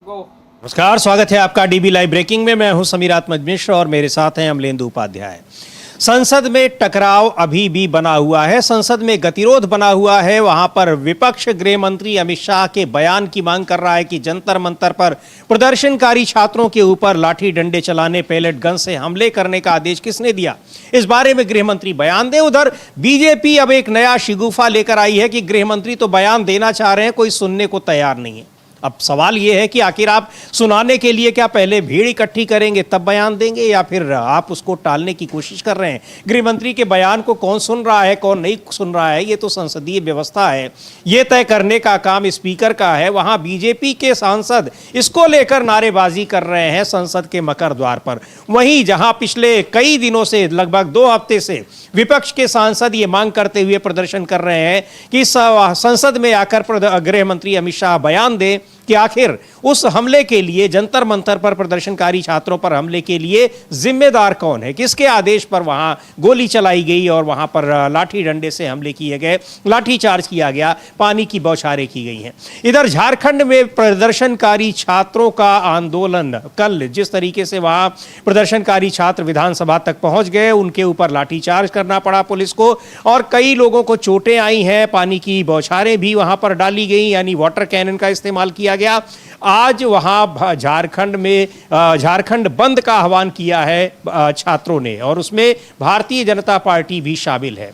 नमस्कार, स्वागत है आपका डीबी लाइव ब्रेकिंग में। मैं हूं समीर आत्मज मिश्र और मेरे साथ हैं अमलेंदु उपाध्याय। संसद में टकराव अभी भी बना हुआ है, संसद में गतिरोध बना हुआ है। वहां पर विपक्ष गृह मंत्री अमित शाह के बयान की मांग कर रहा है कि जंतर मंतर पर प्रदर्शनकारी छात्रों के ऊपर लाठी डंडे चलाने, पैलेट गन से हमले करने का आदेश किसने दिया, इस बारे में गृह मंत्री बयान दे। उधर बीजेपी अब एक नया शिगुफा लेकर आई है कि गृह मंत्री तो बयान देना चाह रहे हैं, कोई सुनने को तैयार नहीं है। अब सवाल यह है कि आखिर आप सुनाने के लिए क्या पहले भीड़ इकट्ठी करेंगे तब बयान देंगे, या फिर आप उसको टालने की कोशिश कर रहे हैं। गृह मंत्री के बयान को कौन सुन रहा है, कौन नहीं सुन रहा है, ये तो संसदीय व्यवस्था है, ये तय करने का काम स्पीकर का है। वहां बीजेपी के सांसद इसको लेकर नारेबाजी कर रहे हैं संसद के मकर द्वार पर। वहीं जहां पिछले कई दिनों से, लगभग 2 हफ्ते से विपक्ष के सांसद ये मांग करते हुए प्रदर्शन कर रहे हैं कि संसद में आकर गृह मंत्री अमित शाह बयान दें कि आखिर उस हमले के लिए, जंतर मंतर पर प्रदर्शनकारी छात्रों पर हमले के लिए जिम्मेदार कौन है, किसके आदेश पर वहां गोली चलाई गई और वहां पर लाठी डंडे से हमले किए गए, लाठी चार्ज किया गया, पानी की बौछारें की गई हैं। इधर झारखंड में प्रदर्शनकारी छात्रों का आंदोलन, कल जिस तरीके से वहां प्रदर्शनकारी छात्र विधानसभा तक पहुंच गए, उनके ऊपर लाठी चार्ज करना पड़ा पुलिस को और कई लोगों को चोटें आई हैं, पानी की बौछारें भी वहां पर डाली गई, यानी वाटर कैनन का इस्तेमाल किया गया। आज वहां झारखंड में झारखंड बंद का आह्वान किया है छात्रों ने और उसमें भारतीय जनता पार्टी भी शामिल है।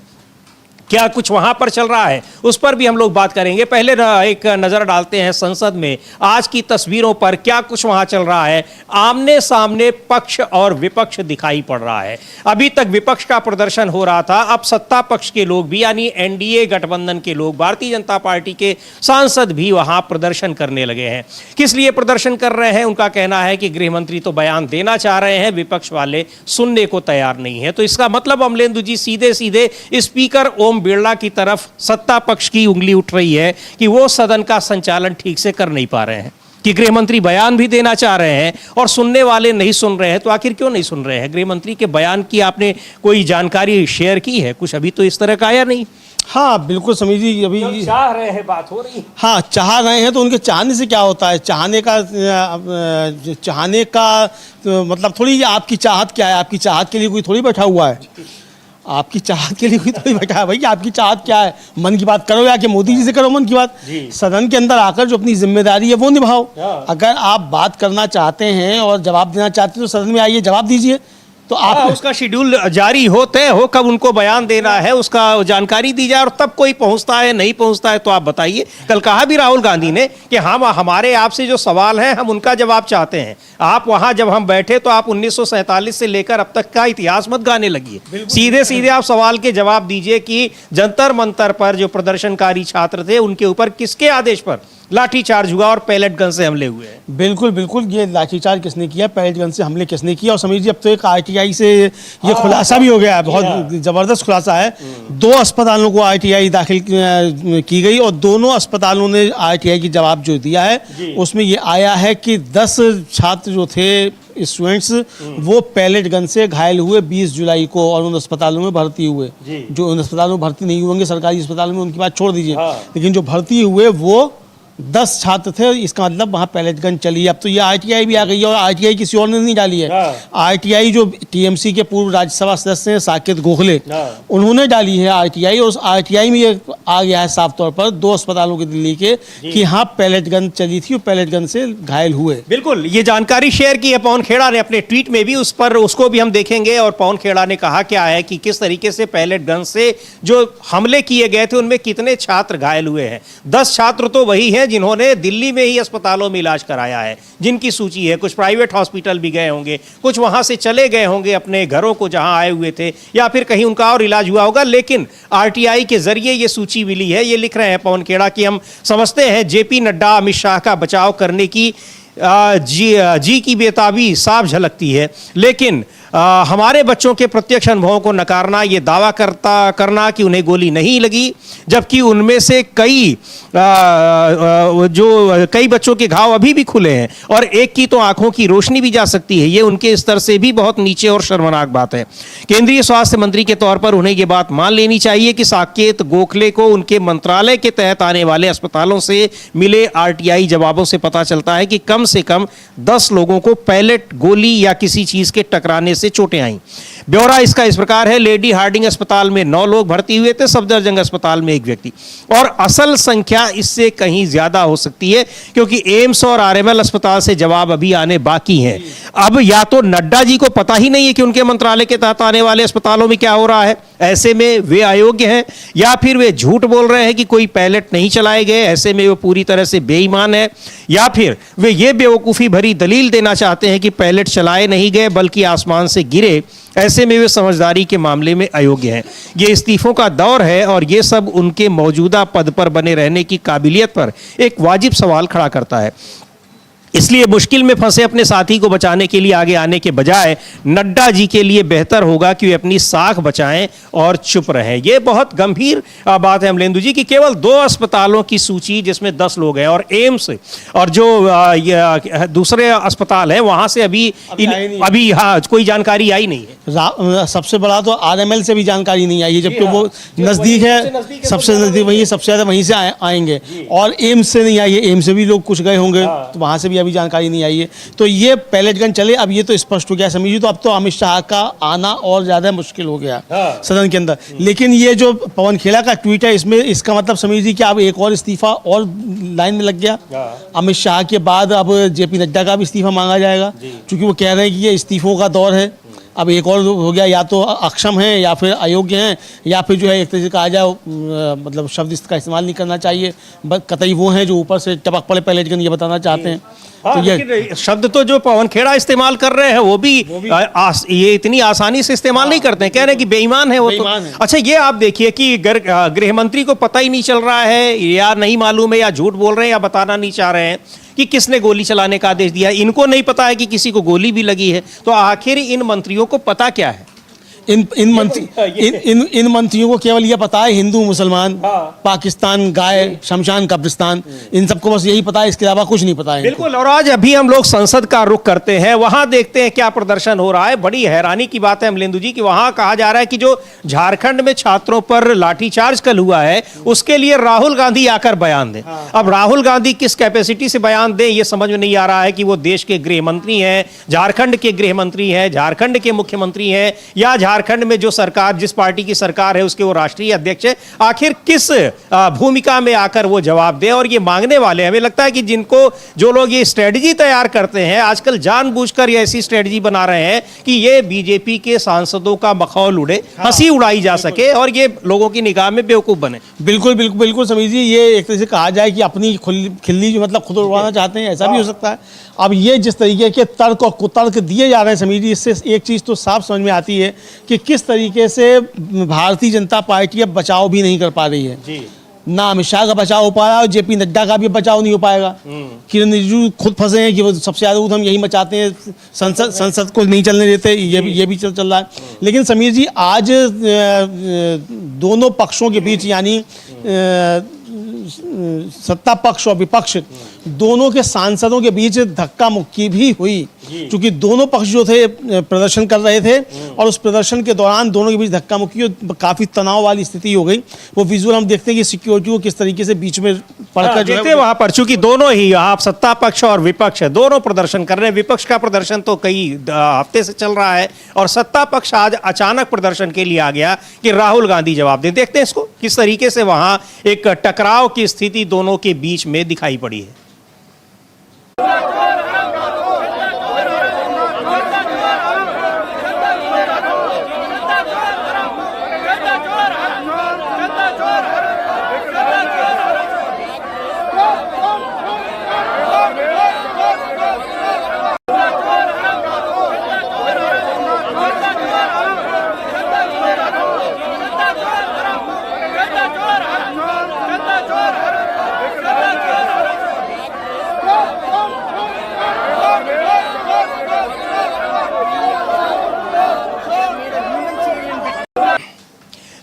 क्या कुछ वहां पर चल रहा है उस पर भी हम लोग बात करेंगे। पहले एक नजर डालते हैं संसद में आज की तस्वीरों पर, क्या कुछ वहां चल रहा है। आमने सामने पक्ष और विपक्ष दिखाई पड़ रहा है। अभी तक विपक्ष का प्रदर्शन हो रहा था, अब सत्ता पक्ष के लोग भी, यानी एनडीए गठबंधन के लोग, भारतीय जनता पार्टी के सांसद भी वहां प्रदर्शन करने लगे हैं। किस लिए प्रदर्शन कर रहे हैं? उनका कहना है कि गृह मंत्री तो बयान देना चाह रहे हैं, विपक्ष वाले सुनने को तैयार नहीं है। तो इसका मतलब अमलेंदु जी, सीधे सीधे स्पीकर ओम बिरला की तरफ सत्ता पक्ष की उंगली उठ रही है कि वो सदन का संचालन ठीक से कर नहीं पा रहे हैं, कि गृह मंत्री बयान भी देना चाह रहे हैं और सुनने वाले नहीं सुन रहे हैं। तो आखिर क्यों नहीं सुन रहे हैं? गृह मंत्री के बयान की आपने कोई जानकारी शेयर की है? कुछ अभी तो इस तरह का आया नहीं। हाँ बिल्कुल समीर जी, अभी चाह रहे हैं, बात हो रही है। हाँ, चाह रहे हैं तो उनके चाहने से क्या होता है? चाहने का तो मतलब थोड़ी, आपकी चाहत क्या है? आपकी चाहत के लिए कोई थोड़ी बैठा हुआ है, आपकी चाहत के लिए कोई थोड़ी बैठा है। भाई आपकी चाहत क्या है? मन की बात करो या कि मोदी जी से करो मन की बात। सदन के अंदर आकर जो अपनी जिम्मेदारी है वो निभाओ। अगर आप बात करना चाहते हैं और जवाब देना चाहते हैं तो सदन में आइए, जवाब दीजिए। तो आप उसका शेड्यूल जारी हो, तय हो कब उनको बयान देना है, उसका जानकारी दी जाए और तब कोई पहुंचता है नहीं पहुंचता है तो आप बताइए। कल कहा भी राहुल गांधी ने कि हम हमारे आपसे जो सवाल हैं हम उनका जवाब चाहते हैं। आप वहां जब हम बैठे तो आप 1947 से लेकर अब तक का इतिहास मत गाने लगिए, सीधे सीधे आप सवाल के जवाब दीजिए कि जंतर मंतर पर जो प्रदर्शनकारी छात्र थे उनके ऊपर किसके आदेश पर लाठीचार्ज हुआ और पैलेट गन से हमले हुए हैं। बिल्कुल बिल्कुल, ये लाठीचार्ज किसने किया, पैलेट गन से हमले किसने किया। और समीर जी, अब तो एक आरटीआई से ये खुलासा भी हो गया है, बहुत जबरदस्त खुलासा है। 2 अस्पतालों को आरटीआई दाखिल की गई और दोनों अस्पतालों ने आरटीआई की जवाब जो दिया है उसमें ये आया है कि 10 छात्र जो थे, स्टूडेंट्स, वो पैलेट गन से घायल हुए 20 जुलाई को और उन अस्पतालों में भर्ती हुए। जो उन अस्पतालों में भर्ती नहीं होंगे सरकारी अस्पतालों में, उनकी बात छोड़ दीजिए, लेकिन जो भर्ती हुए वो 10 छात्र थे। इसका मतलब वहाँ पैलेट गन चली। अब तो ये आरटीआई भी आ गई है और आरटीआई किसी और ने नहीं डाली है। आरटीआई जो टीएमसी के पूर्व राज्यसभा सदस्य हैं साकेत गोखले, उन्होंने डाली है आरटीआई। और उस आरटीआई में ये आ गया है साफ तौर पर 2 अस्पतालों के दिल्ली के कि हाँ पैलेट गन चली थी और पैलेट गन से घायल हुए। बिल्कुल, ये जानकारी शेयर की है पवन खेड़ा ने अपने ट्वीट में भी, उस पर उसको भी हम देखेंगे। और पवन खेड़ा ने कहा क्या है कि किस तरीके से पैलेट गन से जो हमले किए गए थे उनमें कितने छात्र घायल हुए हैं। 10 छात्र तो वही हैं जिन्होंने दिल्ली में ही अस्पतालों में इलाज कराया है, जिनकी सूची है। कुछ प्राइवेट हॉस्पिटल भी गए होंगे, कुछ वहां से चले गए होंगे अपने घरों को जहां आए हुए थे, या फिर कहीं उनका और इलाज हुआ होगा। लेकिन आरटीआई के जरिए ये सूची मिली है। ये लिख रहे हैं पवन खेड़ा कि हम समझते हैं जेपी नड्डा अमित शाह का बचाव करने की जी की बेताबी साफ झलकती है, लेकिन हमारे बच्चों के प्रत्यक्ष अनुभवों को नकारना, ये दावा करना कि उन्हें गोली नहीं लगी, जबकि उनमें से कई बच्चों के घाव अभी भी खुले हैं और एक की तो आंखों की रोशनी भी जा सकती है। ये उनके स्तर से भी बहुत नीचे और शर्मनाक बात है। केंद्रीय स्वास्थ्य मंत्री के तौर पर उन्हें यह बात मान लेनी चाहिए कि साकेत गोखले को उनके मंत्रालय के तहत आने वाले अस्पतालों से मिले आरटीआई जवाबों से पता चलता है कि कम से कम 10 लोगों को पैलेट, गोली या किसी चीज के टकराने से चोटें आई। ब्यौरा इसका इस प्रकार है। लेडी हार्डिंग अस्पताल में 9 लोग भर्ती हुए थे, सफदरजंग अस्पताल में 1 व्यक्ति, और असल संख्या इससे कहीं ज्यादा हो सकती है क्योंकि एम्स और आरएमएल अस्पताल से जवाब अभी आने बाकी हैं। अब या तो नड्डा जी को पता ही नहीं है कि उनके मंत्रालय के तहत आने वाले अस्पतालों में क्या हो रहा है, ऐसे में वे अयोग्य हैं, या फिर वे झूठ बोल रहे हैं कि कोई पैलेट नहीं चलाए गए, ऐसे में वो पूरी तरह से बेईमान है, या फिर वे ये बेवकूफ़ी भरी दलील देना चाहते हैं कि पैलेट चलाए नहीं गए बल्कि आसमान से गिरे, ऐसे में वे समझदारी के मामले में अयोग्य हैं। ये इस्तीफों का दौर है और ये सब उनके मौजूदा पद पर बने रहने की काबिलियत पर एक वाजिब सवाल खड़ा करता है। इसलिए मुश्किल में फंसे अपने साथी को बचाने के लिए आगे आने के बजाय नड्डा जी के लिए बेहतर होगा कि वे अपनी साख बचाएं और चुप रहें। ये बहुत गंभीर बात है अमलेंदु जी कि केवल 2 अस्पतालों की सूची जिसमें 10 लोग हैं और एम्स और जो दूसरे अस्पताल हैं वहां से अभी हाँ कोई जानकारी आई नहीं है। सबसे बड़ा तो आरएमएल से भी जानकारी नहीं आई है, जबकि वो नज़दीक है, सबसे नज़दीक वही, सबसे ज़्यादा वहीं से आएंगे, और एम्स से नहीं आई है। एम्स से भी लोग कुछ गए होंगे तो वहाँ से भी अभी जानकारी नहीं आई है। तो ये पैलेट गन चले, अब ये तो स्पष्ट हो गया समझिए, तो अब तो अमित शाह का आना और ज़्यादा मुश्किल हो गया सदन के अंदर। लेकिन ये जो पवन खेड़ा का ट्वीट है, इसमें इसका मतलब समझिए कि अब एक और इस्तीफा और लाइन में लग गया। अमित शाह के बाद अब जेपी नड्डा का भी इस्तीफा मांगा जाएगा, क्योंकि वो कह रहे हैं कि ये इस्तीफों का दौर है। अब एक और हो गया, या तो अक्षम हैं या फिर अयोग्य हैं, या फिर जो है एक तरह से कहा जाए मतलब शब्द इसका इस्तेमाल नहीं करना चाहिए, कतई वो हैं जो ऊपर से टपक पड़े पैलेट गन, ये बताना चाहते हैं। हाँ, तो ये शब्द तो जो पवन खेड़ा इस्तेमाल कर रहे हैं वो भी ये इतनी आसानी से इस्तेमाल नहीं करते हैं, कह रहे हैं कि बेईमान है वो तो। अच्छा, ये आप देखिए कि गृह मंत्री को पता ही नहीं चल रहा है, या नहीं मालूम है, या झूठ बोल रहे हैं, या बताना नहीं चाह रहे हैं कि किसने गोली चलाने का आदेश दिया है। इनको नहीं पता है कि किसी को गोली भी लगी है, तो आखिर इन मंत्रियों को पता क्या है? इन मंत्रियों को केवल ये पता है हिंदू मुसलमान, पाकिस्तान गाय, शमशान कब्रिस्तान, इन सबको बस यही पता है, इसके अलावा कुछ नहीं पता है। बिल्कुल। और आज अभी हम लोग संसद का रुख करते हैं, वहां देखते हैं क्या प्रदर्शन हो रहा है। बड़ी हैरानी की बात है अमलेंदु जी कि वहां कहा जा रहा है कि जो झारखंड में छात्रों पर लाठीचार्ज कल हुआ है उसके लिए राहुल गांधी आकर बयान दें। अब राहुल गांधी किस कैपेसिटी से बयान दें ये समझ में नहीं आ रहा है कि वो देश के गृह मंत्री हैं, झारखंड के गृह मंत्री हैं, झारखंड के मुख्यमंत्री हैं, या झारखंड में जो सरकार, जिस पार्टी की सरकार है उसके वो राष्ट्रीय अध्यक्ष है। आखिर किस भूमिका में आकर वो जवाब दे? और ये मांगने वाले, हमें लगता है कि जो लोग ये स्ट्रेटजी तैयार करते हैं आजकल जानबूझकर ये ऐसी स्ट्रेटजी बना रहे हैं कि ये बीजेपी के सांसदों का मखौल उड़े, हंसी उड़ाई जा सके और ये लोगों की निगाह में बेवकूफ बने। बिल्कुल बिल्कुल बिल्कुल समझिए, ये एक तरह से कहा जाए कि अपनी खिल्ली जो मतलब खुद उड़वाना चाहते हैं, ऐसा भी हो सकता है। अब ये जिस तरीके के तर्क और कुतर्क दिए जा रहे हैं समझिए, इससे एक चीज़ तो साफ समझ में आती है कि किस तरीके से भारतीय जनता पार्टी अब बचाव भी नहीं कर पा रही है जी। ना अमित शाह का बचाव हो पा रहा है और जेपी नड्डा का भी बचाव नहीं हो पाएगा। किरण रिजिजू खुद फंसे हैं कि वो सबसे ज़्यादा ऊधम यही मचाते हैं, संसद को नहीं चलने देते, ये भी चल रहा है। लेकिन समीर जी, आज दोनों पक्षों के बीच यानी सत्ता पक्ष और विपक्ष दोनों के सांसदों के बीच धक्का मुक्की भी हुई, क्योंकि दोनों पक्ष जो थे प्रदर्शन कर रहे थे और उस प्रदर्शन के दौरान दोनों के बीच धक्का मुक्की और काफी तनाव वाली स्थिति हो गई। वो विजुअल हम देखते हैं कि सिक्योरिटी को किस तरीके से बीच में पड़कर जो है वहां पर, चूंकि दोनों ही आप सत्ता पक्ष और विपक्ष दोनों प्रदर्शन कर रहे हैं। विपक्ष का प्रदर्शन तो कई हफ्ते से चल रहा है और सत्ता पक्ष आज अचानक प्रदर्शन के लिए आ गया कि राहुल गांधी जवाब दे। देखते हैं इसको किस तरीके से वहां एक टकराव की स्थिति दोनों के बीच में दिखाई पड़ी है।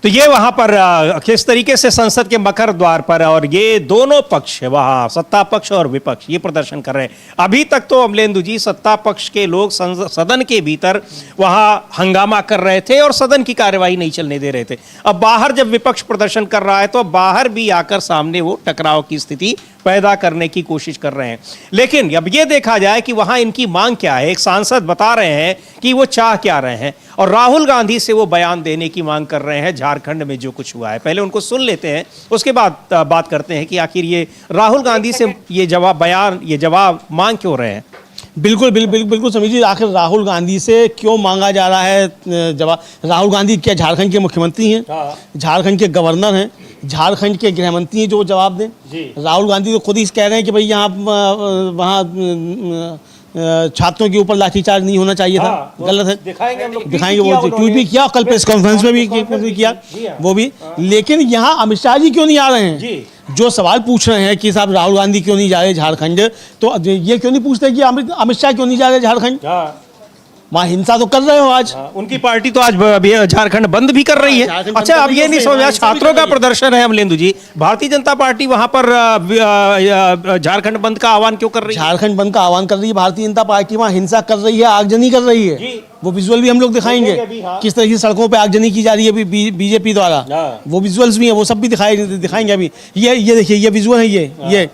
तो ये वहां पर किस तरीके से संसद के मकर द्वार पर और ये दोनों पक्ष वहां सत्ता पक्ष और विपक्ष ये प्रदर्शन कर रहे हैं। अभी तक तो अमलेंदु जी सत्ता पक्ष के लोग सदन के भीतर वहां हंगामा कर रहे थे और सदन की कार्यवाही नहीं चलने दे रहे थे। अब बाहर जब विपक्ष प्रदर्शन कर रहा है तो बाहर भी आकर सामने वो टकराव की स्थिति पैदा करने की कोशिश कर रहे हैं। लेकिन अब ये देखा जाए कि वहां इनकी मांग क्या है। एक सांसद बता रहे हैं कि वो चाह क्या रहे हैं और राहुल गांधी से वो बयान देने की मांग कर रहे हैं झारखंड में जो कुछ हुआ है। पहले उनको सुन लेते हैं, उसके बाद बात करते हैं कि आखिर ये राहुल गांधी से ये जवाब मांग क्यों रहे हैं। बिल्कुल समीर जी, आखिर राहुल गांधी से क्यों मांगा जा रहा है जवाब। राहुल गांधी क्या झारखंड के मुख्यमंत्री हैं? झारखंड के गवर्नर हैं, झारखंड के गृह मंत्री हैं जो जवाब दें। राहुल गांधी तो खुद ही कह रहे हैं कि भाई यहाँ वहाँ छात्रों के ऊपर लाठीचार्ज नहीं होना चाहिए था, गलत है। दिखाएंगे वो ट्वीट भी किया, कल प्रेस कॉन्फ्रेंस में भी किया वो भी। लेकिन यहाँ अमित शाह जी क्यों नहीं आ रहे हैं? जो सवाल पूछ रहे हैं कि साहब राहुल गांधी क्यों नहीं जा रहे झारखंड, तो ये क्यों नहीं पूछते कि अमित शाह क्यों नहीं जा रहे झारखंड? वहाँ हिंसा तो कर रहे हो आज। उनकी पार्टी तो आज झारखंड बंद भी कर रही है। अच्छा, अब ये नहीं समझा, छात्रों का प्रदर्शन है अमलेंदु जी, भारतीय जनता पार्टी वहां पर झारखंड बंद का आह्वान क्यों कर रही है? झारखंड बंद का आह्वान कर रही है भारतीय जनता पार्टी, वहाँ हिंसा कर रही है, आगजनी कर रही है। वो विजुअल भी हम लोग दिखाएंगे किस तरह की सड़कों पे आगजनी की जा रही है बीजेपी द्वारा। वो विजुअल्स भी है, वो सब भी दिखाएंगे अभी। ये देखिए, ये विजुअल है, ये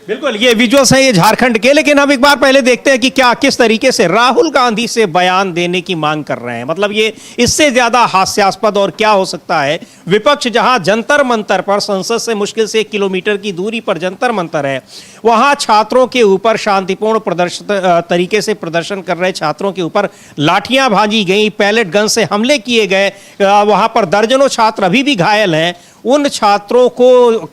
बिल्कुल ये विजुअल्स हैं ये झारखंड के। लेकिन हम एक बार पहले देखते हैं कि क्या किस तरीके से राहुल गांधी से बयान देने की मांग कर रहे हैं। मतलब ये इससे ज्यादा हास्यास्पद और क्या हो सकता है। विपक्ष जहां जंतर मंतर पर, संसद से मुश्किल से 1 किलोमीटर की दूरी पर जंतर मंतर है, वहां छात्रों के ऊपर शांतिपूर्ण तरीके से प्रदर्शन कर रहे छात्रों के ऊपर लाठियां भांजी गई, पैलेट गन से हमले किए गए। वहां पर दर्जनों छात्र अभी भी घायल हैं। उन छात्रों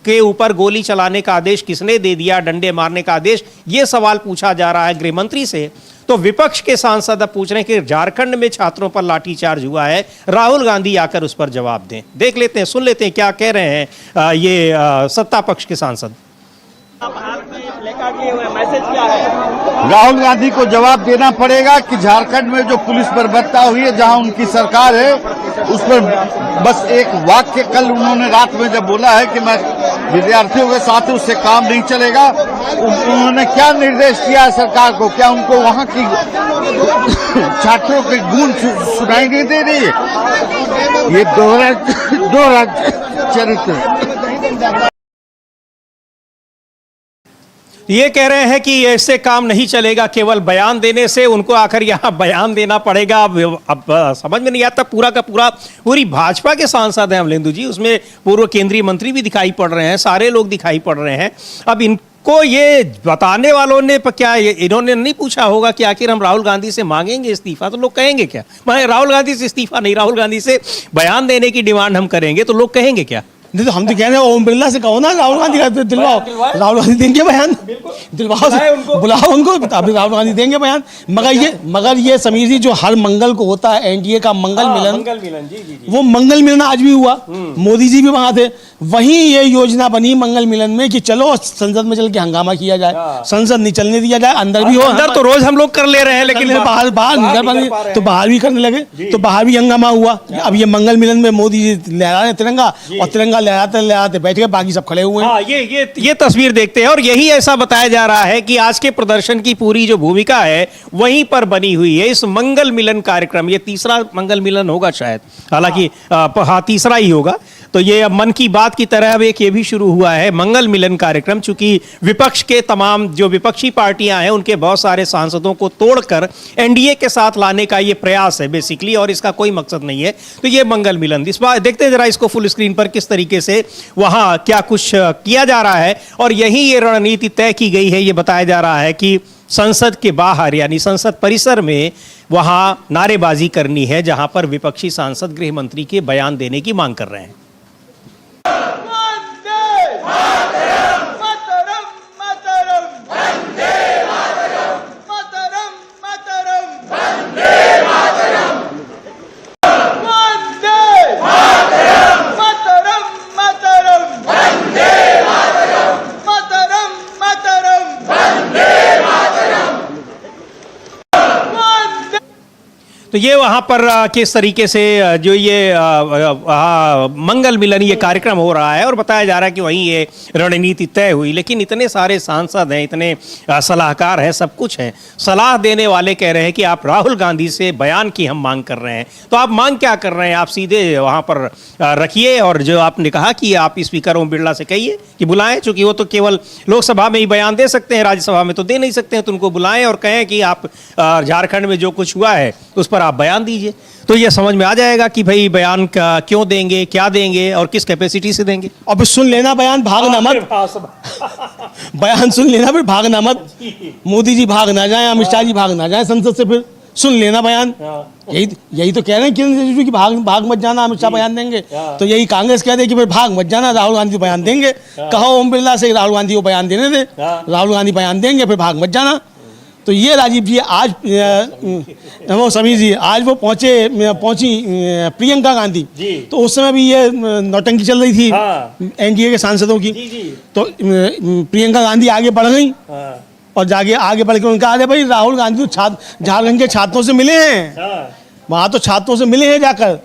के ऊपर गोली चलाने का आदेश किसने दे दिया, डंडे मारने का आदेश, ये सवाल पूछा जा रहा है गृह मंत्री से। तो विपक्ष के सांसद अब पूछ रहे हैं कि झारखंड में छात्रों पर लाठीचार्ज हुआ है, राहुल गांधी आकर उस पर जवाब दें। देख लेते हैं, सुन लेते हैं क्या कह रहे हैं ये सत्ता पक्ष के सांसद। मैसेज क्या है? राहुल गांधी को जवाब देना पड़ेगा कि झारखंड में जो पुलिस बर्बरता हुई है, जहां उनकी सरकार है, उस पर बस एक वाक्य कल उन्होंने रात में जब बोला है कि मैं विद्यार्थियों के साथ उससे काम नहीं चलेगा, उन्होंने क्या निर्देश दिया है सरकार को? क्या उनको वहां की छात्रों की गूंज सुनाई नहीं दे रही है? ये दोहरा चरित्र। ये कह रहे हैं कि ऐसे काम नहीं चलेगा, केवल बयान देने से। उनको आखिर यहाँ बयान देना पड़ेगा। अब समझ में नहीं आता, पूरी भाजपा के सांसद हैं अमलेंदु जी, उसमें पूर्व केंद्रीय मंत्री भी दिखाई पड़ रहे हैं, सारे लोग दिखाई पड़ रहे हैं। अब इनको ये बताने वालों ने क्या इन्होंने नहीं पूछा होगा कि आखिर हम राहुल गांधी से मांगेंगे इस्तीफा, तो लोग कहेंगे क्या? मैं राहुल गांधी से इस्तीफा नहीं, राहुल गांधी से बयान देने की डिमांड हम करेंगे, तो लोग कहेंगे क्या? नहीं तो हम तो कह रहे हैं ओम बिरला से कहो ना, राहुल गांधी का दिलवाओ। राहुल गांधी देंगे बयान, दिलवाओ, बुलाओ उनको, अभी राहुल गांधी देंगे बयान। मगर ये समीर जी, जो हर मंगल को होता है एनडीए का मंगल मिलन, वो मंगल मिलन आज भी हुआ। मोदी जी भी वहां थे, वहीं ये योजना बनी मंगल मिलन में कि चलो संसद में चल के हंगामा किया जाए, संसद नहीं चलने दिया जाए, अंदर भी हो। अंदर तो रोज हम लोग कर ले रहे हैं, लेकिन बाहर तो बाहर भी करने लगे, तो बाहर भी हंगामा हुआ। अब ये मंगल मिलन में मोदी जी लहरा रहे तिरंगा, और तिरंगा लहराते बैठ गए, बाकी सब खड़े हुए हैं। ये तस्वीर देखते हैं और यही ऐसा बताया जा रहा है कि आज के प्रदर्शन की पूरी जो भूमिका है वहीं पर बनी हुई है। इस मंगल मिलन कार्यक्रम, ये तीसरा मंगल मिलन होगा शायद, हालांकि तीसरा ही होगा। तो ये मन की बात की तरह अब एक ये भी शुरू हुआ है मंगल मिलन कार्यक्रम। चूंकि विपक्ष के तमाम जो विपक्षी पार्टियां हैं उनके बहुत सारे सांसदों को तोड़कर एनडीए के साथ लाने का ये प्रयास है बेसिकली, और इसका कोई मकसद नहीं है। तो ये मंगल मिलन, इस बार देखते हैं जरा इसको फुल स्क्रीन पर किस तरीके से वहां क्या कुछ किया जा रहा है। और यही ये रणनीति तय की गई है। ये बताया जा रहा है कि संसद के बाहर यानी संसद परिसर में वहां नारेबाजी करनी है, जहां पर विपक्षी सांसद गृह मंत्री के बयान देने की मांग कर रहे हैं। तो ये वहाँ पर किस तरीके से जो ये मंगल मिलन ये कार्यक्रम हो रहा है और बताया जा रहा है कि वहीं ये रणनीति तय हुई, लेकिन इतने सारे सांसद हैं, इतने सलाहकार हैं, सब कुछ हैं। सलाह देने वाले कह रहे हैं कि आप राहुल गांधी से बयान की हम मांग कर रहे हैं। तो आप मांग क्या कर रहे हैं? आप सीधे वहाँ पर रखिए और जो आपने कहा कि आप स्पीकर ओम बिरला से कहिए कि बुलाएं, चूंकि वो तो केवल लोकसभा में ही बयान दे सकते हैं, राज्यसभा में तो दे नहीं सकते हैं। तो उनको बुलाएं और कहें कि आप झारखंड में जो कुछ हुआ है उस पर आप बयान दीजिए। तो ये समझ में आ जाएगा कि भाई बयान का क्यों देंगे, क्या देंगे और किस कैपेसिटी से देंगे। अब सुन लेना बयान, भागना मत। बयान सुन लेना, फिर भागना मत। मोदी जी भाग ना जाए, अमित शाह जी भाग ना जाए संसद से, फिर सुन लेना बयान। यही तो कह रहे हैं किरण रिजिजू की भाग मत जाना, अमित शाह बयान देंगे। तो यही कांग्रेस कह दे कि फिर भाग मत जाना, राहुल गांधी बयान देंगे। कहो ओम बिरला से राहुल गांधी को बयान देने दे, राहुल गांधी बयान देंगे, फिर भाग मत जाना। तो ये राजीव जी आज वो समीर जी आज वो पहुंची प्रियंका गांधी, तो उस समय भी ये नौटंकी चल रही थी एनडीए के सांसदों की। तो प्रियंका गांधी आगे बढ़ गई और जाके आगे बढ़ के उनका, अरे भाई राहुल गांधी तो झारखंड के छात्रों से मिले हैं, वहां तो छात्रों से मिले हैं जाकर।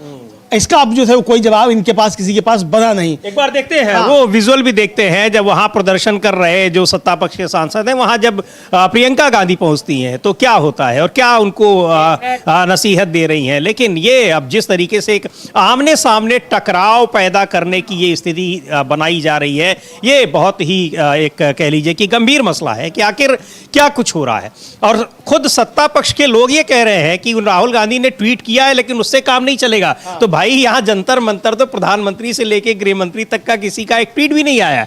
इसका अब जो है कोई जवाब इनके पास, किसी के पास बना नहीं। एक बार देखते हैं वो विजुअल भी देखते हैं, जब वहां प्रदर्शन कर रहे जो सत्ता पक्ष के सांसद हैं, वहां जब प्रियंका गांधी पहुंचती हैं तो क्या होता है और क्या उनको नसीहत दे रही हैं। लेकिन ये अब जिस तरीके से एक आमने सामने टकराव पैदा करने की ये स्थिति बनाई जा रही है, ये बहुत ही एक कह लीजिए कि गंभीर मसला है कि आखिर क्या कुछ हो रहा है। और खुद सत्ता पक्ष के लोग ये कह रहे हैं कि राहुल गांधी ने ट्वीट किया है लेकिन उससे काम नहीं चलेगा। तो भाई यहाँ जंतर मंतर तो प्रधानमंत्री से लेके गृह मंत्री तक का किसी का एक ट्वीट भी नहीं आया।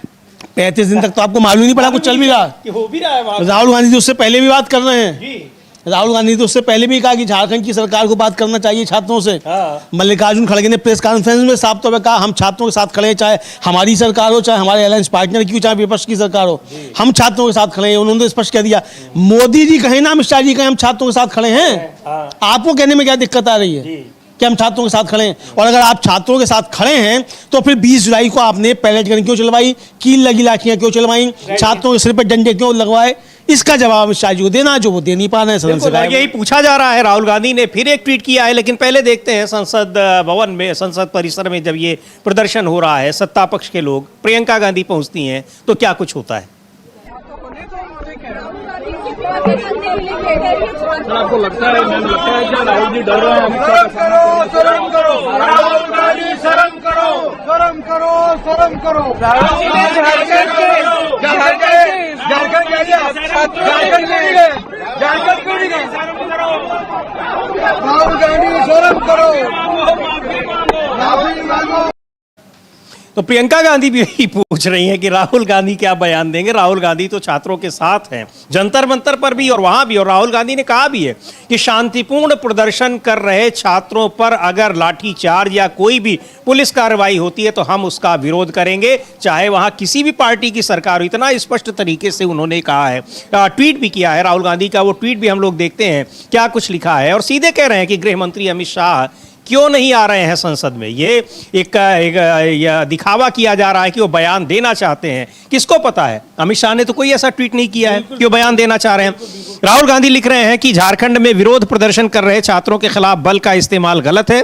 35 दिन तक तो आपको मालूम नहीं पड़ा कुछ चल भी रहा, हो भी रहा है। राहुल गांधी तो उससे पहले भी बात कर रहे हैं। राहुल गांधी तो उससे पहले भी कहा कि झारखंड की सरकार को बात करना चाहिए छात्रों से। मल्लिकार्जुन खड़गे ने प्रेस कॉन्फ्रेंस में साफ तौर पर कहा, हम छात्रों के साथ खड़े हैं, चाहे हमारी सरकार हो, चाहे हमारे अलायंस पार्टनर की हो, चाहे विपक्ष की सरकार हो, हम छात्रों के साथ खड़े हैं। उन्होंने तो स्पष्ट कह दिया, मोदी जी कहें ना, अमित शाह जी कहें, हम छात्रों के साथ खड़े हैं। आपको कहने में क्या दिक्कत आ रही है कि हम छात्रों के साथ खड़े हैं? और अगर आप छात्रों के साथ खड़े हैं तो फिर 20 जुलाई को आपने पैलेट गन क्यों चलवाई, कील लगी लाठियां क्यों चलवाई, छात्रों के सिर पर डंडे क्यों लगवाए? इसका जवाब अमित शाह जी को देना, जो वो दे नहीं पा रहे हैं सदन से। यही पूछा जा रहा है। राहुल गांधी ने फिर एक ट्वीट किया है, लेकिन पहले देखते हैं संसद भवन में, संसद परिसर में जब ये प्रदर्शन हो रहा है, सत्ता पक्ष के लोग, प्रियंका गांधी पहुंचती हैं तो क्या कुछ होता है। आपको लगता है क्या राहुल जी डर रहे हैं? शर्म करो, राहुल गांधी शर्म करो, शर्म करो, शर्म करो। झारखंड क्यों नहीं गए? राहुल गांधी शर्म करो, माफी मांगो। तो प्रियंका गांधी भी यही पूछ रही हैं कि राहुल गांधी क्या बयान देंगे। राहुल गांधी तो छात्रों के साथ हैं, जंतर मंतर पर भी और वहां भी। और राहुल गांधी ने कहा भी है कि शांतिपूर्ण प्रदर्शन कर रहे छात्रों पर अगर लाठी चार्ज या कोई भी पुलिस कार्रवाई होती है तो हम उसका विरोध करेंगे, चाहे वहां किसी भी पार्टी की सरकार हो। इतना स्पष्ट तरीके से उन्होंने कहा है। ट्वीट भी किया है राहुल गांधी का, वो ट्वीट भी हम लोग देखते हैं क्या कुछ लिखा है। और सीधे कह रहे हैं कि गृह मंत्री अमित शाह क्यों नहीं आ रहे हैं संसद में। ये एक दिखावा किया जा रहा है कि वो बयान देना चाहते हैं। किसको पता है, अमित शाह ने तो कोई ऐसा ट्वीट नहीं किया है कि वो बयान देना चाह रहे हैं। राहुल गांधी लिख रहे हैं कि झारखंड में विरोध प्रदर्शन कर रहे छात्रों के खिलाफ बल का इस्तेमाल गलत है।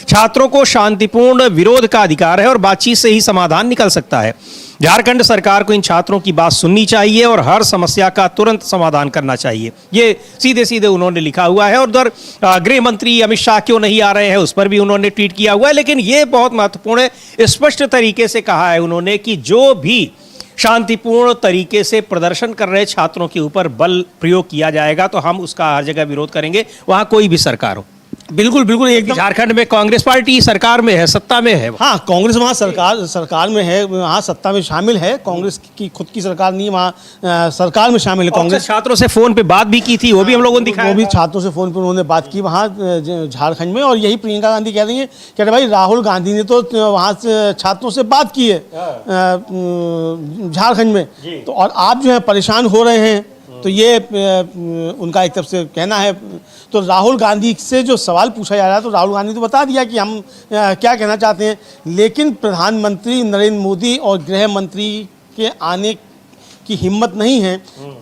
छात्रों को शांतिपूर्ण विरोध का अधिकार है और बातचीत से ही समाधान निकल सकता है। झारखंड सरकार को इन छात्रों की बात सुननी चाहिए और हर समस्या का तुरंत समाधान करना चाहिए। ये सीधे सीधे उन्होंने लिखा हुआ है। और उधर गृह मंत्री अमित शाह क्यों नहीं आ रहे हैं उस पर भी उन्होंने ट्वीट किया हुआ है। लेकिन ये बहुत महत्वपूर्ण है, स्पष्ट तरीके से कहा है उन्होंने कि जो भी शांतिपूर्ण तरीके से प्रदर्शन कर रहे छात्रों के ऊपर बल प्रयोग किया जाएगा तो हम उसका हर जगह विरोध करेंगे, वहां कोई भी सरकार हो। बिल्कुल बिल्कुल एकदम। झारखंड में कांग्रेस पार्टी सरकार में है, सत्ता में है। हाँ, कांग्रेस वहाँ सरकार में है, वहाँ सत्ता में शामिल है। कांग्रेस की खुद की सरकार नहीं, वहाँ सरकार में शामिल है कांग्रेस। छात्रों से फोन पे बात भी की थी, वो भी हम लोगों ने दिखाया। वो भी छात्रों से फोन पर उन्होंने बात की वहाँ झारखंड में। और यही प्रियंका गांधी कह रही है कि अरे भाई राहुल गांधी ने तो वहाँ से छात्रों से बात की है झारखंड में, तो और आप जो है परेशान हो रहे हैं। तो ये उनका एक तरफ से कहना है। तो राहुल गांधी से जो सवाल पूछा जा रहा है तो राहुल गांधी तो बता दिया कि हम क्या कहना चाहते हैं। लेकिन प्रधानमंत्री नरेंद्र मोदी और गृह मंत्री के आने की हिम्मत नहीं है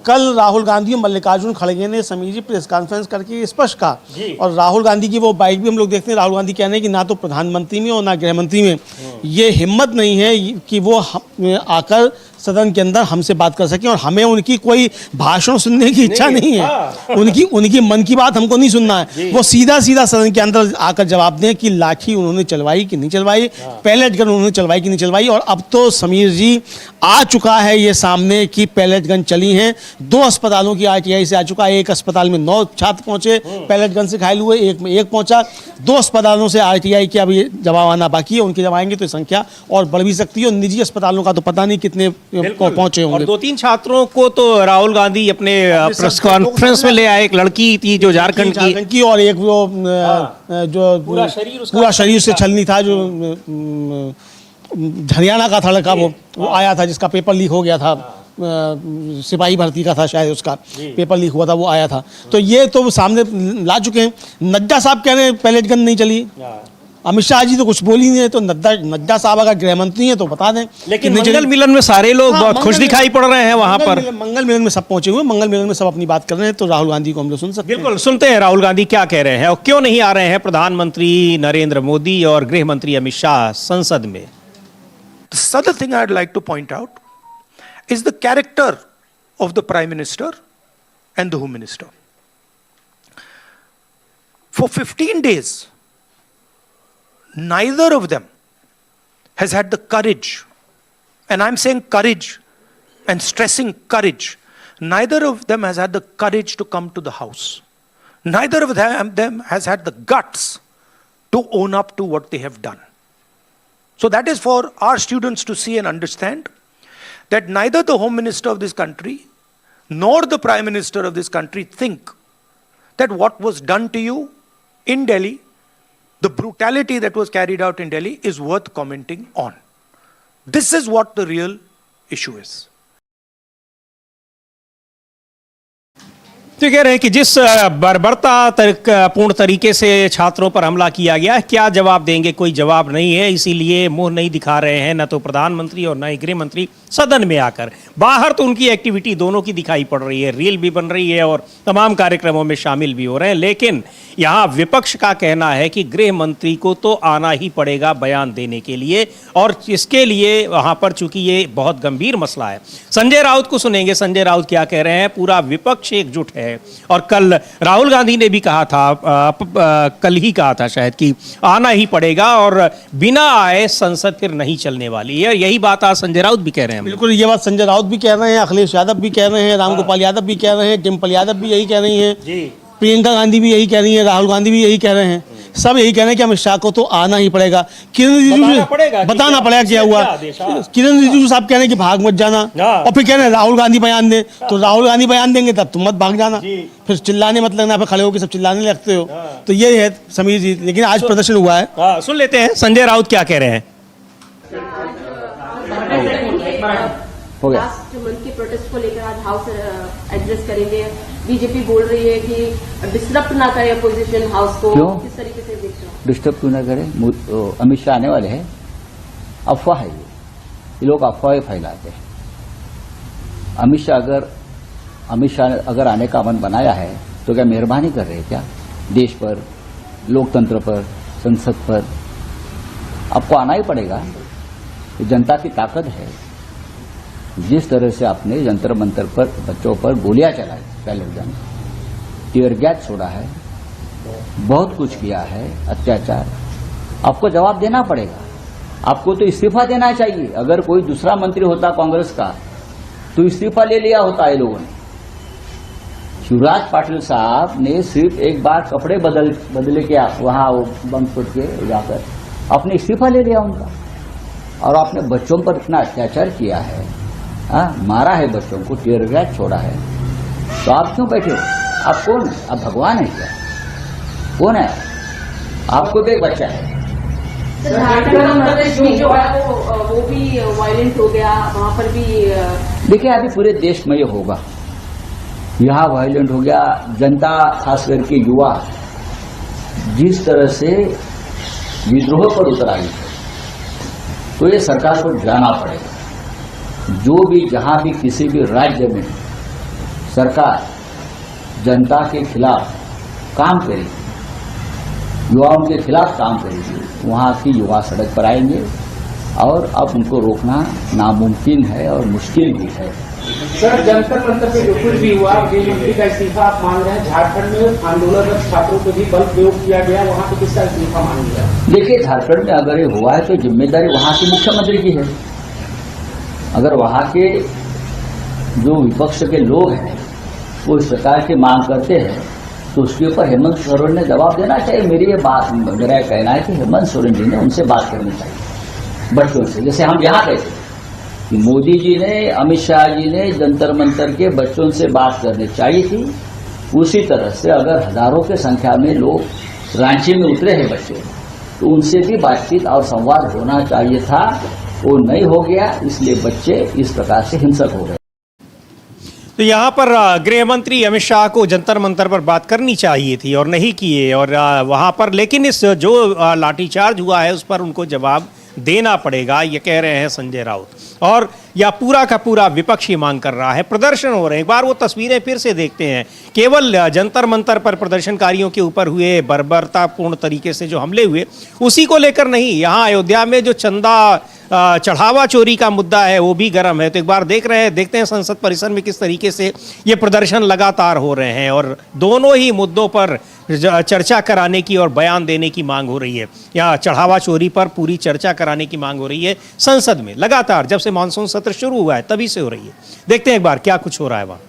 कल राहुल गांधी और मल्लिकार्जुन खड़गे ने समीर जी प्रेस कॉन्फ्रेंस करके स्पष्ट कहा, और राहुल गांधी की वो बाइट भी हम लोग देखते हैं। राहुल गांधी कह रहे हैं कि ना तो प्रधानमंत्री में और ना गृह मंत्री में ये हिम्मत नहीं है कि वो आकर सदन के अंदर हमसे बात कर सकें, और हमें उनकी कोई भाषण सुनने की इच्छा नहीं है। उनकी मन की बात हमको नहीं सुनना है। वो सीधा सीधा सदन के अंदर आकर जवाब दें कि लाठी उन्होंने चलवाई कि नहीं चलवाई, पैलेट गन उन्होंने चलवाई कि नहीं चलवाई। और अब तो समीर जी आ चुका है ये सामने कि पैलेट गन चली हैं। 2 अस्पतालों की आरटीआई से आ चुका है। एक अस्पताल में 9 छात्र पहुंचे पैलेट गन से घायल हुए, एक में 1 पहुंचा। 2 अस्पतालों से आरटीआई के अभी जवाब आना बाकी है। उनके जब आएंगे तो संख्या और बढ़ भी सकती है, और निजी अस्पतालों का तो पता नहीं कितने पहुंचे और होंगे। 2-3 छात्रों को तो राहुल गांधी अपने प्रेस कॉन्फ्रेंस में ले आए। एक लड़की थी जो झारखंड की, और एक वो जो पूरा शरीर से छलनी था, जो हरियाणा का था लड़का, वो आया था जिसका पेपर लीक हो गया था, सिपाही भर्ती का था शायद, उसका पेपर लीक हुआ था, वो आया था। तो ये तो सामने ला चुके हैं। नड्डा साहब कह रहे हैं पैलेट गन नहीं चली। अमित शाह जी तो कुछ बोल ही नहीं है, तो नड्डा साहब अगर गृह मंत्री हैं तो बता दें। लेकिन मंगल मिलन में सारे लोग बहुत खुश दिखाई पड़ रहे हैं वहां पर। मंगल मिलन में सब पहुंचे हुए, मंगल मिलन में सब अपनी बात कर रहे हैं, तो राहुल गांधी को हम लोग सुन सकते हैं। बिल्कुल सुनते हैं राहुल गांधी क्या कह रहे हैं और क्यों नहीं आ रहे हैं प्रधानमंत्री नरेंद्र मोदी और गृह मंत्री अमित शाह संसद में। The other thing I'd like to point out is the character of the Prime Minister and the Home Minister. For 15 days, neither of them has had the courage, and I'm saying courage and stressing courage, neither of them has had the courage to come to the House. Neither of them has had the guts to own up to what they have done. So that is for our students to see and understand that neither the Home Minister of this country nor the Prime Minister of this country think that what was done to you in Delhi, the brutality that was carried out in Delhi, is worth commenting on. This is what the real issue is. तो कह रहे हैं कि जिस बर्बरता पूर्ण तरीके से छात्रों पर हमला किया गया है, क्या जवाब देंगे, कोई जवाब नहीं है, इसीलिए मुंह नहीं दिखा रहे हैं न तो प्रधानमंत्री और न ही गृह मंत्री सदन में आकर। बाहर तो उनकी एक्टिविटी दोनों की दिखाई पड़ रही है, रील भी बन रही है और तमाम कार्यक्रमों में शामिल भी हो रहे हैं, लेकिन यहाँ विपक्ष का कहना है कि गृह मंत्री को तो आना ही पड़ेगा बयान देने के लिए, और इसके लिए वहाँ पर चूंकि ये बहुत गंभीर मसला है। संजय राउत को सुनेंगे, संजय राउत क्या कह रहे हैं। पूरा विपक्ष एकजुट है और कल राहुल गांधी ने भी कहा था, कल ही कहा था शायद, कि आना ही पड़ेगा और बिना आए संसद फिर नहीं चलने वाली है। यही बात आज संजय राउत भी कह रहे हैं। बिल्कुल ये बात संजय राउत भी कह रहे हैं, अखिलेश यादव भी कह रहे हैं, रामगोपाल यादव भी कह रहे हैं, डिम्पल यादव भी यही कह रही हैं, प्रियंका गांधी भी यही कह रही है, राहुल गांधी भी यही कह रहे हैं। सब यही कह रहे हैं कि अमित शाह को तो आना ही पड़ेगा। किरण रिजिजू बताना पड़ेगा क्या हुआ। किरण रिजिजू साहब कह रहे हैं कि भाग मत जाना, और फिर कह रहे हैं राहुल गांधी बयान दे, तो राहुल गांधी बयान देंगे तब तुम मत भाग जाना, फिर चिल्लाने मत लगना, फिर खड़े होकर सब चिल्लाने लगते हो। तो ये है समीर जी, लेकिन आज प्रदर्शन हुआ है। सुन लेते हैं संजय राउत क्या कह रहे हैं। हो गया लास्ट मंथ की प्रोटेस्ट को लेकर आज हाउस एड्रेस करेंगे। बीजेपी बोल रही है कि डिस्टर्ब ना करे अपोजिशन हाउस को, क्यों? किस तरीके से देख रहे हो? डिस्टर्ब क्यों ना करे? अमित शाह आने वाले हैं, अफवाह है ये लोग अफवाहें फैलाते हैं। अमित शाह अगर आने का मन बनाया है तो क्या मेहरबानी कर रहे हैं क्या देश पर, लोकतंत्र पर, संसद पर? आपको आना ही पड़ेगा, जनता की ताकत है। जिस तरह से आपने जंतर मंतर पर बच्चों पर गोलियां चलाई, पहले दिन टीयर गैस छोड़ा है, बहुत कुछ किया है, अत्याचार, आपको जवाब देना पड़ेगा। आपको तो इस्तीफा देना चाहिए। अगर कोई दूसरा मंत्री होता कांग्रेस का तो इस्तीफा ले लिया होता है लोगों ने। शिवराज पाटिल साहब ने सिर्फ एक बार कपड़े बदले के वहां बम फुट के जाकर आपने इस्तीफा ले लिया उनका, और आपने बच्चों पर इतना अत्याचार किया है, मारा है बच्चों को, टीयर गैस छोड़ा है, तो आप क्यों बैठे हो? आप कौन है? आप भगवान है क्या? कौन है? आपको भी एक बच्चा है। जो है वो भी वायलेंट हो गया, वहां पर भी देखिए अभी पूरे देश में ये होगा, यहाँ वायलेंट हो गया। जनता खास करके युवा जिस तरह से विद्रोह पर उतर आई है, तो ये सरकार को जाना पड़ेगा। जो भी जहां भी किसी भी राज्य में सरकार जनता के खिलाफ काम करेगी, युवाओं के खिलाफ काम करेगी, वहाँ की युवा सड़क पर आएंगे और अब उनको रोकना नामुमकिन है और मुश्किल भी है। सर, जंतर मंतर पे जो कुछ भी हुआ, गृह मंत्री का इस्तीफा आप मांग रहे हैं। झारखंड में आंदोलनरत छात्रों को भी बल प्रयोग किया गया, वहाँ पे किसका इस्तीफा मांग लिया? देखिए, झारखंड में अगर ये हुआ है तो जिम्मेदारी वहाँ के मुख्यमंत्री की है। अगर वहाँ के जो विपक्ष के लोग हैं वो इस प्रकार की मांग करते हैं तो उसके ऊपर हेमंत सोरेन ने जवाब देना चाहिए। मेरा कहना है कि हेमंत सोरेन जी ने उनसे बात करनी चाहिए बच्चों से, जैसे हम यहाँ कहते कि मोदी जी ने, अमित शाह जी ने जंतर मंतर के बच्चों से बात करनी चाहिए थी। उसी तरह से अगर हजारों की संख्या में लोग रांची में उतरे हैं बच्चे, तो उनसे भी बातचीत और संवाद होना चाहिए था, वो नहीं हो गया, इसलिए बच्चे इस प्रकार से हिंसक हो गए। तो यहाँ पर गृह मंत्री अमित शाह को जंतर मंतर पर बात करनी चाहिए थी और नहीं किए, और वहाँ पर लेकिन इस जो लाठीचार्ज हुआ है उस पर उनको जवाब देना पड़ेगा, ये कह रहे हैं संजय राउत। और या पूरा का पूरा विपक्ष ही मांग कर रहा है। प्रदर्शन हो रहे हैं, एक बार वो तस्वीरें फिर से देखते हैं। केवल जंतर मंतर पर प्रदर्शनकारियों के ऊपर हुए बर्बरतापूर्ण तरीके से जो हमले हुए उसी को लेकर नहीं, यहाँ अयोध्या में जो चंदा चढ़ावा चोरी का मुद्दा है वो भी गर्म है। तो एक बार देखते हैं संसद परिसर में किस तरीके से ये प्रदर्शन लगातार हो रहे हैं और दोनों ही मुद्दों पर चर्चा कराने की और बयान देने की मांग हो रही है। यहाँ चढ़ावा चोरी पर पूरी चर्चा कराने की मांग हो रही है संसद में लगातार, जब से मानसून सत्र शुरू हुआ है तभी से हो रही है। देखते हैं एक बार क्या कुछ हो रहा है वहाँ।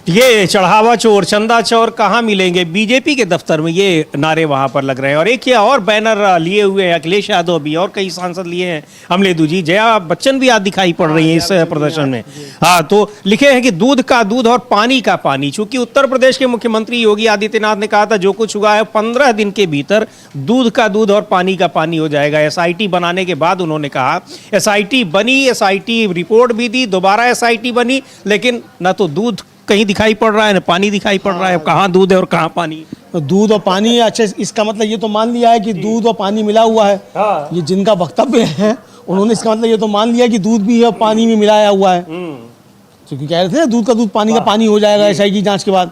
ये चढ़ावा चोर, चंदा चोर कहाँ मिलेंगे? बीजेपी के दफ्तर में, ये नारे वहां पर लग रहे हैं। और एक या और बैनर लिए हुए हैं अखिलेश यादव भी और कई सांसद लिए हैं, अमलेदू जी, जया बच्चन भी आज दिखाई पड़ रही है इस प्रदर्शन में। हाँ, तो लिखे हैं कि दूध का दूध और पानी का पानी। चूंकि उत्तर प्रदेश के मुख्यमंत्री योगी आदित्यनाथ ने कहा था जो कुछ हुआ है 15 दिन के भीतर दूध का दूध और पानी का पानी हो जाएगा। SIT बनाने के बाद उन्होंने कहा SIT बनी, SIT रिपोर्ट भी दी, दोबारा SIT बनी, लेकिन न तो दूध कहीं दिखाई पड़ रहा है न पानी दिखाई पड़ रहा है। कहाँ दूध है और कहाँ पानी? तो दूध और पानी है। अच्छा, इसका मतलब ये तो मान लिया है कि दूध और पानी मिला हुआ है। हाँ। ये जिनका वक्तव्य है उन्होंने इसका मतलब ये तो मान लिया कि दूध भी है और पानी भी मिलाया हुआ है। क्योंकि कह रहे थे ना दूध का दूध पानी का पानी हो जाएगा SIT की जांच के बाद।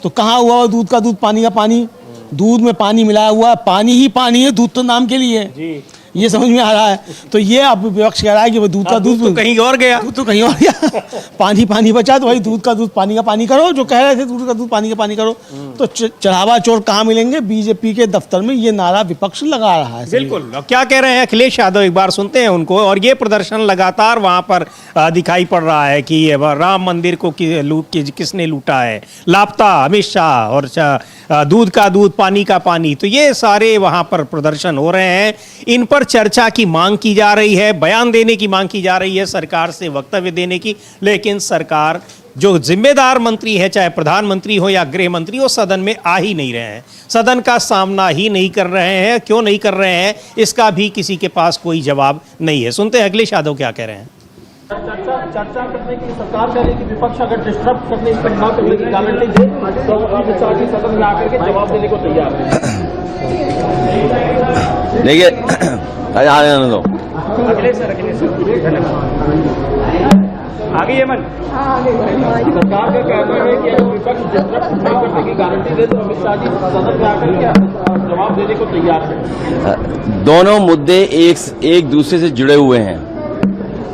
तो कहाँ हुआ दूध का दूध पानी का पानी? दूध में पानी मिलाया हुआ है, पानी ही पानी है, दूध तो नाम के लिए है। ये समझ में आ रहा है। तो ये अब विपक्ष कह रहा है कि वो दूध का दूध तो कहीं और गया। दूध तो कहीं और गया। पानी बचा तो भाई दूध का दूध पानी का पानी करो, जो कह रहे थे दूध का दूध पानी का पानी करो। तो चढ़ावा चोर कहाँ मिलेंगे? बीजेपी के दफ्तर में ये नारा विपक्ष लगा रहा है। बिल्कुल। अब क्या कह रहे हैं अखिलेश यादव, एक बार सुनते हैं उनको। और ये प्रदर्शन लगातार वहां पर दिखाई पड़ रहा है कि राम मंदिर को किसने लूटा है, लापता अमित शाह, और दूध का दूध पानी का पानी। तो ये सारे वहां पर प्रदर्शन हो रहे हैं। इन पर चर्चा की मांग की जा रही है, बयान देने की मांग की जा रही है, सरकार से वक्तव्य देने की। लेकिन सरकार, जो जिम्मेदार मंत्री है, चाहे प्रधानमंत्री हो या गृह मंत्री हो, सदन में आ ही नहीं रहे हैं, सदन का सामना ही नहीं कर रहे हैं। क्यों नहीं कर रहे हैं, इसका भी किसी के पास कोई जवाब नहीं है। सुनते हैं अखिलेश यादव क्या कह रहे हैं। चर्चा करने की सरकार कह रही है कि विपक्ष अगर डिस्टर्ब करने इस पर ना करने की गारंटी दे तो अमित शाह जी सदन में आकर के जवाब देने को तैयार है। देखिए आने दो। अखिलेश सर आगे ये मन सरकार का कहना है कि अगर विपक्ष डिस्टर्ब ना करने की गारंटी दे तो अमित शाह जी सदन में आकर के जवाब देने को तैयार है। दोनों मुद्दे एक दूसरे से जुड़े हुए हैं,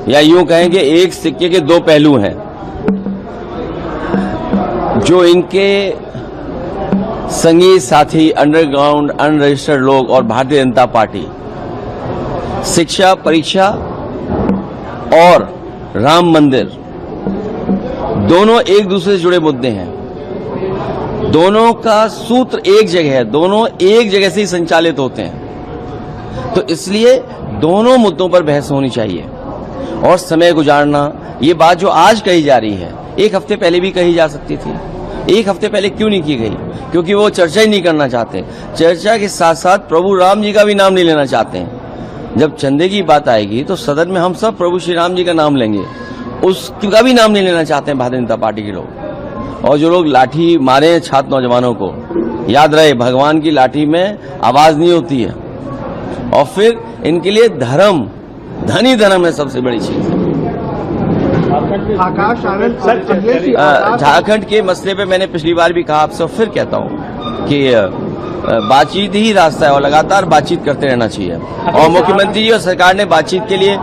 या यूं कहें कि एक सिक्के के दो पहलू हैं। जो इनके संगी साथी अंडरग्राउंड अनरजिस्टर्ड लोग और भारतीय जनता पार्टी शिक्षा, परीक्षा और राम मंदिर दोनों एक दूसरे से जुड़े मुद्दे हैं। दोनों का सूत्र एक जगह है, दोनों एक जगह से ही संचालित होते हैं। तो इसलिए दोनों मुद्दों पर बहस होनी चाहिए और समय गुजारना, ये बात जो आज कही जा रही है, एक हफ्ते पहले भी कही जा सकती थी। एक हफ्ते पहले क्यों नहीं की गई? क्योंकि वो चर्चा ही नहीं करना चाहते। चर्चा के साथ साथ प्रभु राम जी का भी नाम नहीं लेना चाहते हैं। जब चंदे की बात आएगी तो सदन में हम सब प्रभु श्री राम जी का नाम लेंगे, उसका भी नाम नहीं लेना चाहते हैं भारतीय जनता पार्टी के लोग। और जो लोग लाठी मारे हैं छात्र नौजवानों को, याद रहे भगवान की लाठी में आवाज नहीं होती है। और फिर इनके लिए धर्म, धन ही धर्म है सबसे बड़ी चीज। आकाश आनंद झारखंड के मसले पे मैंने पिछली बार भी कहा, आपसे फिर कहता हूँ कि बातचीत ही रास्ता है और लगातार बातचीत करते रहना चाहिए। और मुख्यमंत्री जी और सरकार ने बातचीत के लिए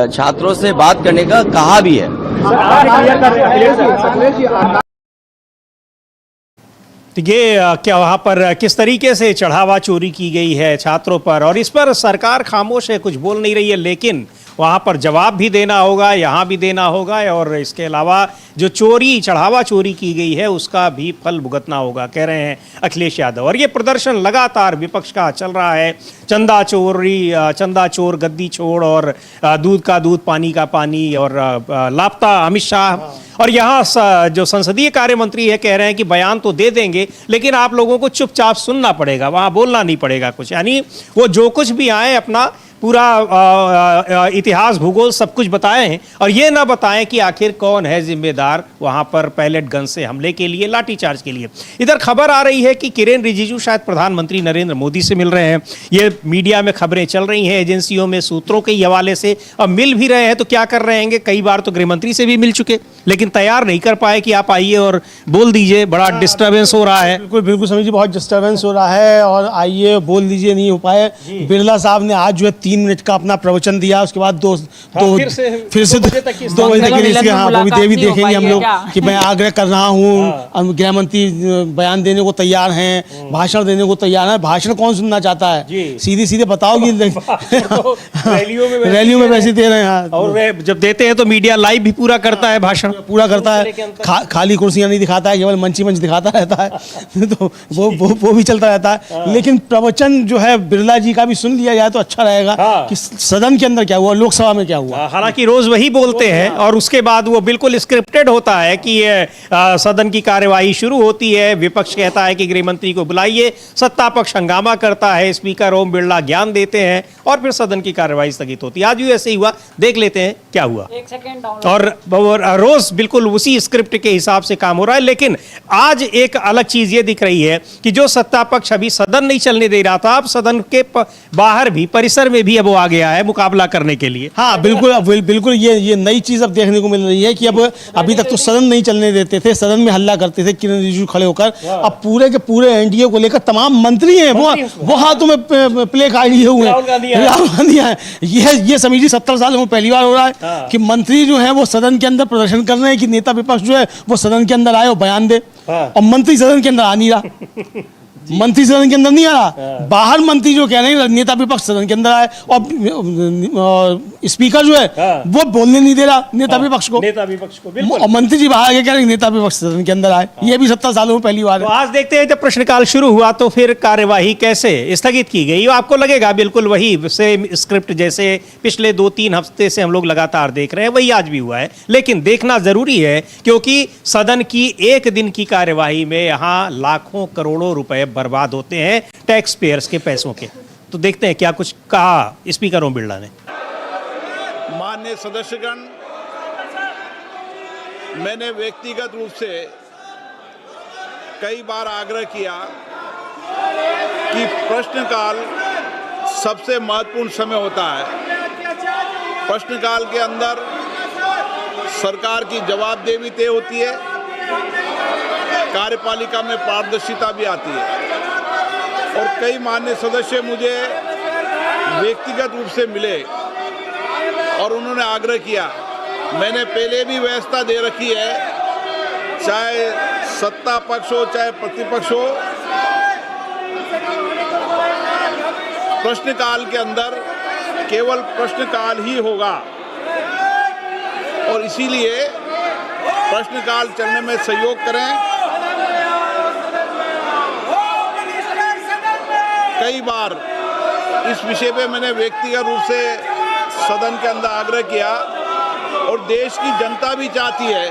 छात्रों से बात करने का कहा भी है। ये क्या वहाँ पर किस तरीके से चढ़ावा चोरी की गई है छात्रों पर, और इस पर सरकार खामोश है, कुछ बोल नहीं रही है। लेकिन वहाँ पर जवाब भी देना होगा, यहाँ भी देना होगा, और इसके अलावा जो चोरी, चढ़ावा चोरी की गई है, उसका भी फल भुगतना होगा, कह रहे हैं अखिलेश यादव। और ये प्रदर्शन लगातार विपक्ष का चल रहा है। चंदा चोर, गद्दी छोड़, और दूध का दूध पानी का पानी, और लापता अमित शाह। और यहाँ जो संसदीय कार्य मंत्री है, कह रहे हैं कि बयान तो दे देंगे, लेकिन आप लोगों को चुपचाप सुनना पड़ेगा, वहाँ बोलना नहीं पड़ेगा कुछ। यानी वो जो कुछ भी आए अपना पूरा इतिहास भूगोल सब कुछ बताए हैं, और ये ना बताएं कि आखिर कौन है जिम्मेदार वहां पर पैलेट गन से हमले के लिए, लाठीचार्ज के लिए। इधर खबर आ रही है कि किरेन रिजिजू शायद प्रधानमंत्री नरेंद्र मोदी से मिल रहे हैं। ये मीडिया में खबरें चल रही हैं, एजेंसियों में सूत्रों के हवाले से। अब मिल भी रहे हैं तो क्या कर रहे हैं? कई बार तो गृहमंत्री से भी मिल चुके, लेकिन तैयार नहीं कर पाए कि आप आइए और बोल दीजिए। बड़ा डिस्टर्बेंस हो रहा है। बिल्कुल समीर जी, बहुत डिस्टर्बेंस हो रहा है, और आइए बोल दीजिए नहीं हो पाए। बिरला साहब ने आज जो है 3 मिनट का अपना प्रवचन दिया, उसके बाद फिर से 2 बजे तक इसके वो भी देखेंगे हम लोग कि मैं आग्रह कर रहा हूँ। गृह मंत्री बयान देने को तैयार हैं, भाषण देने को तैयार है। भाषण कौन सुनना चाहता है? सीधे बताओ कि रैलियों में वैसे दे रहे हैं, और वे जब देते हैं तो मीडिया लाइव भी पूरा करता है, भाषण पूरा करता है, खाली कुर्सियां नहीं दिखाता है, केवल मंच दिखाता रहता है। तो वो भी चलता रहता है। लेकिन प्रवचन जो है बिरला जी का भी सुन लिया जाए तो अच्छा रहेगा कि सदन के अंदर क्या हुआ, लोकसभा में क्या हुआ। हालांकि रोज वही बोलते हैं, और उसके बाद वो बिल्कुल स्क्रिप्टेड होता है कि सदन की कार्यवाही शुरू होती है, विपक्ष कहता है कि गृह मंत्री को बुलाइए, सत्ता पक्ष हंगामा करता है, स्पीकर ओम बिरला ज्ञान देते हैं, और फिर सदन की कार्यवाही स्थगित होती है। आज भी ऐसे ही हुआ, देख लेते हैं क्या हुआ। और रोज बिल्कुल उसी स्क्रिप्ट के हिसाब से काम हो रहा है। लेकिन आज एक अलग चीज ये दिख रही है कि जो सत्ता पक्ष अभी सदन नहीं चलने दे रहा था, अब सदन के बाहर भी, परिसर में भी भी अब वो आ गया है मुकाबला करने के लिए। हाँ बिल्कुल, बिल्कुल ये नई चीज अब देखने को मिल रही है कि अब अभी तक तो सदन नहीं चलने देते थे, सदन में हल्ला करते थे किरण रिजिजू खड़े होकर। अब पूरे के पूरे एनडीए को लेकर तमाम मंत्री हैं, वो हाथों में प्ले कार्ड लिए हुए हैं, राहुल गांधी है। ये समीजी 70 साल में पहली बार हो रहा है कि मंत्री जो है वो सदन के अंदर प्रदर्शन कर रहे हैं कि नेता विपक्ष जो है वो सदन के अंदर आए और बयान दे, और मंत्री सदन के अंदर आ नहीं रहा। मंत्री सदन के अंदर नहीं आ रहा, बाहर मंत्री जो कह रहे हैं नेता विपक्ष सदन के अंदर आए, और स्पीकर जो है वो बोलने नहीं दे रहा नेता विपक्ष को, और मंत्री जी बाहर आके कह रहे हैं नेता विपक्ष सदन के अंदर आए। ये भी 70 सालों में पहली बार है। तो आज देखते हैं जब प्रश्नकाल शुरू हुआ तो फिर कार्यवाही कैसे स्थगित की गई। आपको लगेगा बिल्कुल वही सेम स्क्रिप्ट जैसे पिछले 2-3 हफ्ते से हम लोग लगातार देख रहे हैं, वही आज भी हुआ है। लेकिन देखना जरूरी है क्योंकि सदन की एक दिन की कार्यवाही में यहाँ लाखों करोड़ों रुपए बर्बाद होते हैं टैक्स पेयर्स के पैसों के। तो देखते हैं क्या कुछ कहा स्पीकर ओम बिरला ने। माननीय सदस्यगण, मैंने व्यक्तिगत रूप से कई बार आग्रह किया कि प्रश्नकाल सबसे महत्वपूर्ण समय होता है। प्रश्नकाल के अंदर सरकार की जवाबदेही तय होती है, कार्यपालिका में पारदर्शिता भी आती है। और कई माननीय सदस्य मुझे व्यक्तिगत रूप से मिले और उन्होंने आग्रह किया, मैंने पहले भी व्यवस्था दे रखी है, चाहे सत्ता पक्ष हो चाहे प्रतिपक्ष हो, प्रश्नकाल के अंदर केवल प्रश्नकाल ही होगा, और इसीलिए प्रश्नकाल चलने में सहयोग करें। कई बार इस विषय पे मैंने व्यक्तिगत रूप से सदन के अंदर आग्रह किया, और देश की जनता भी चाहती है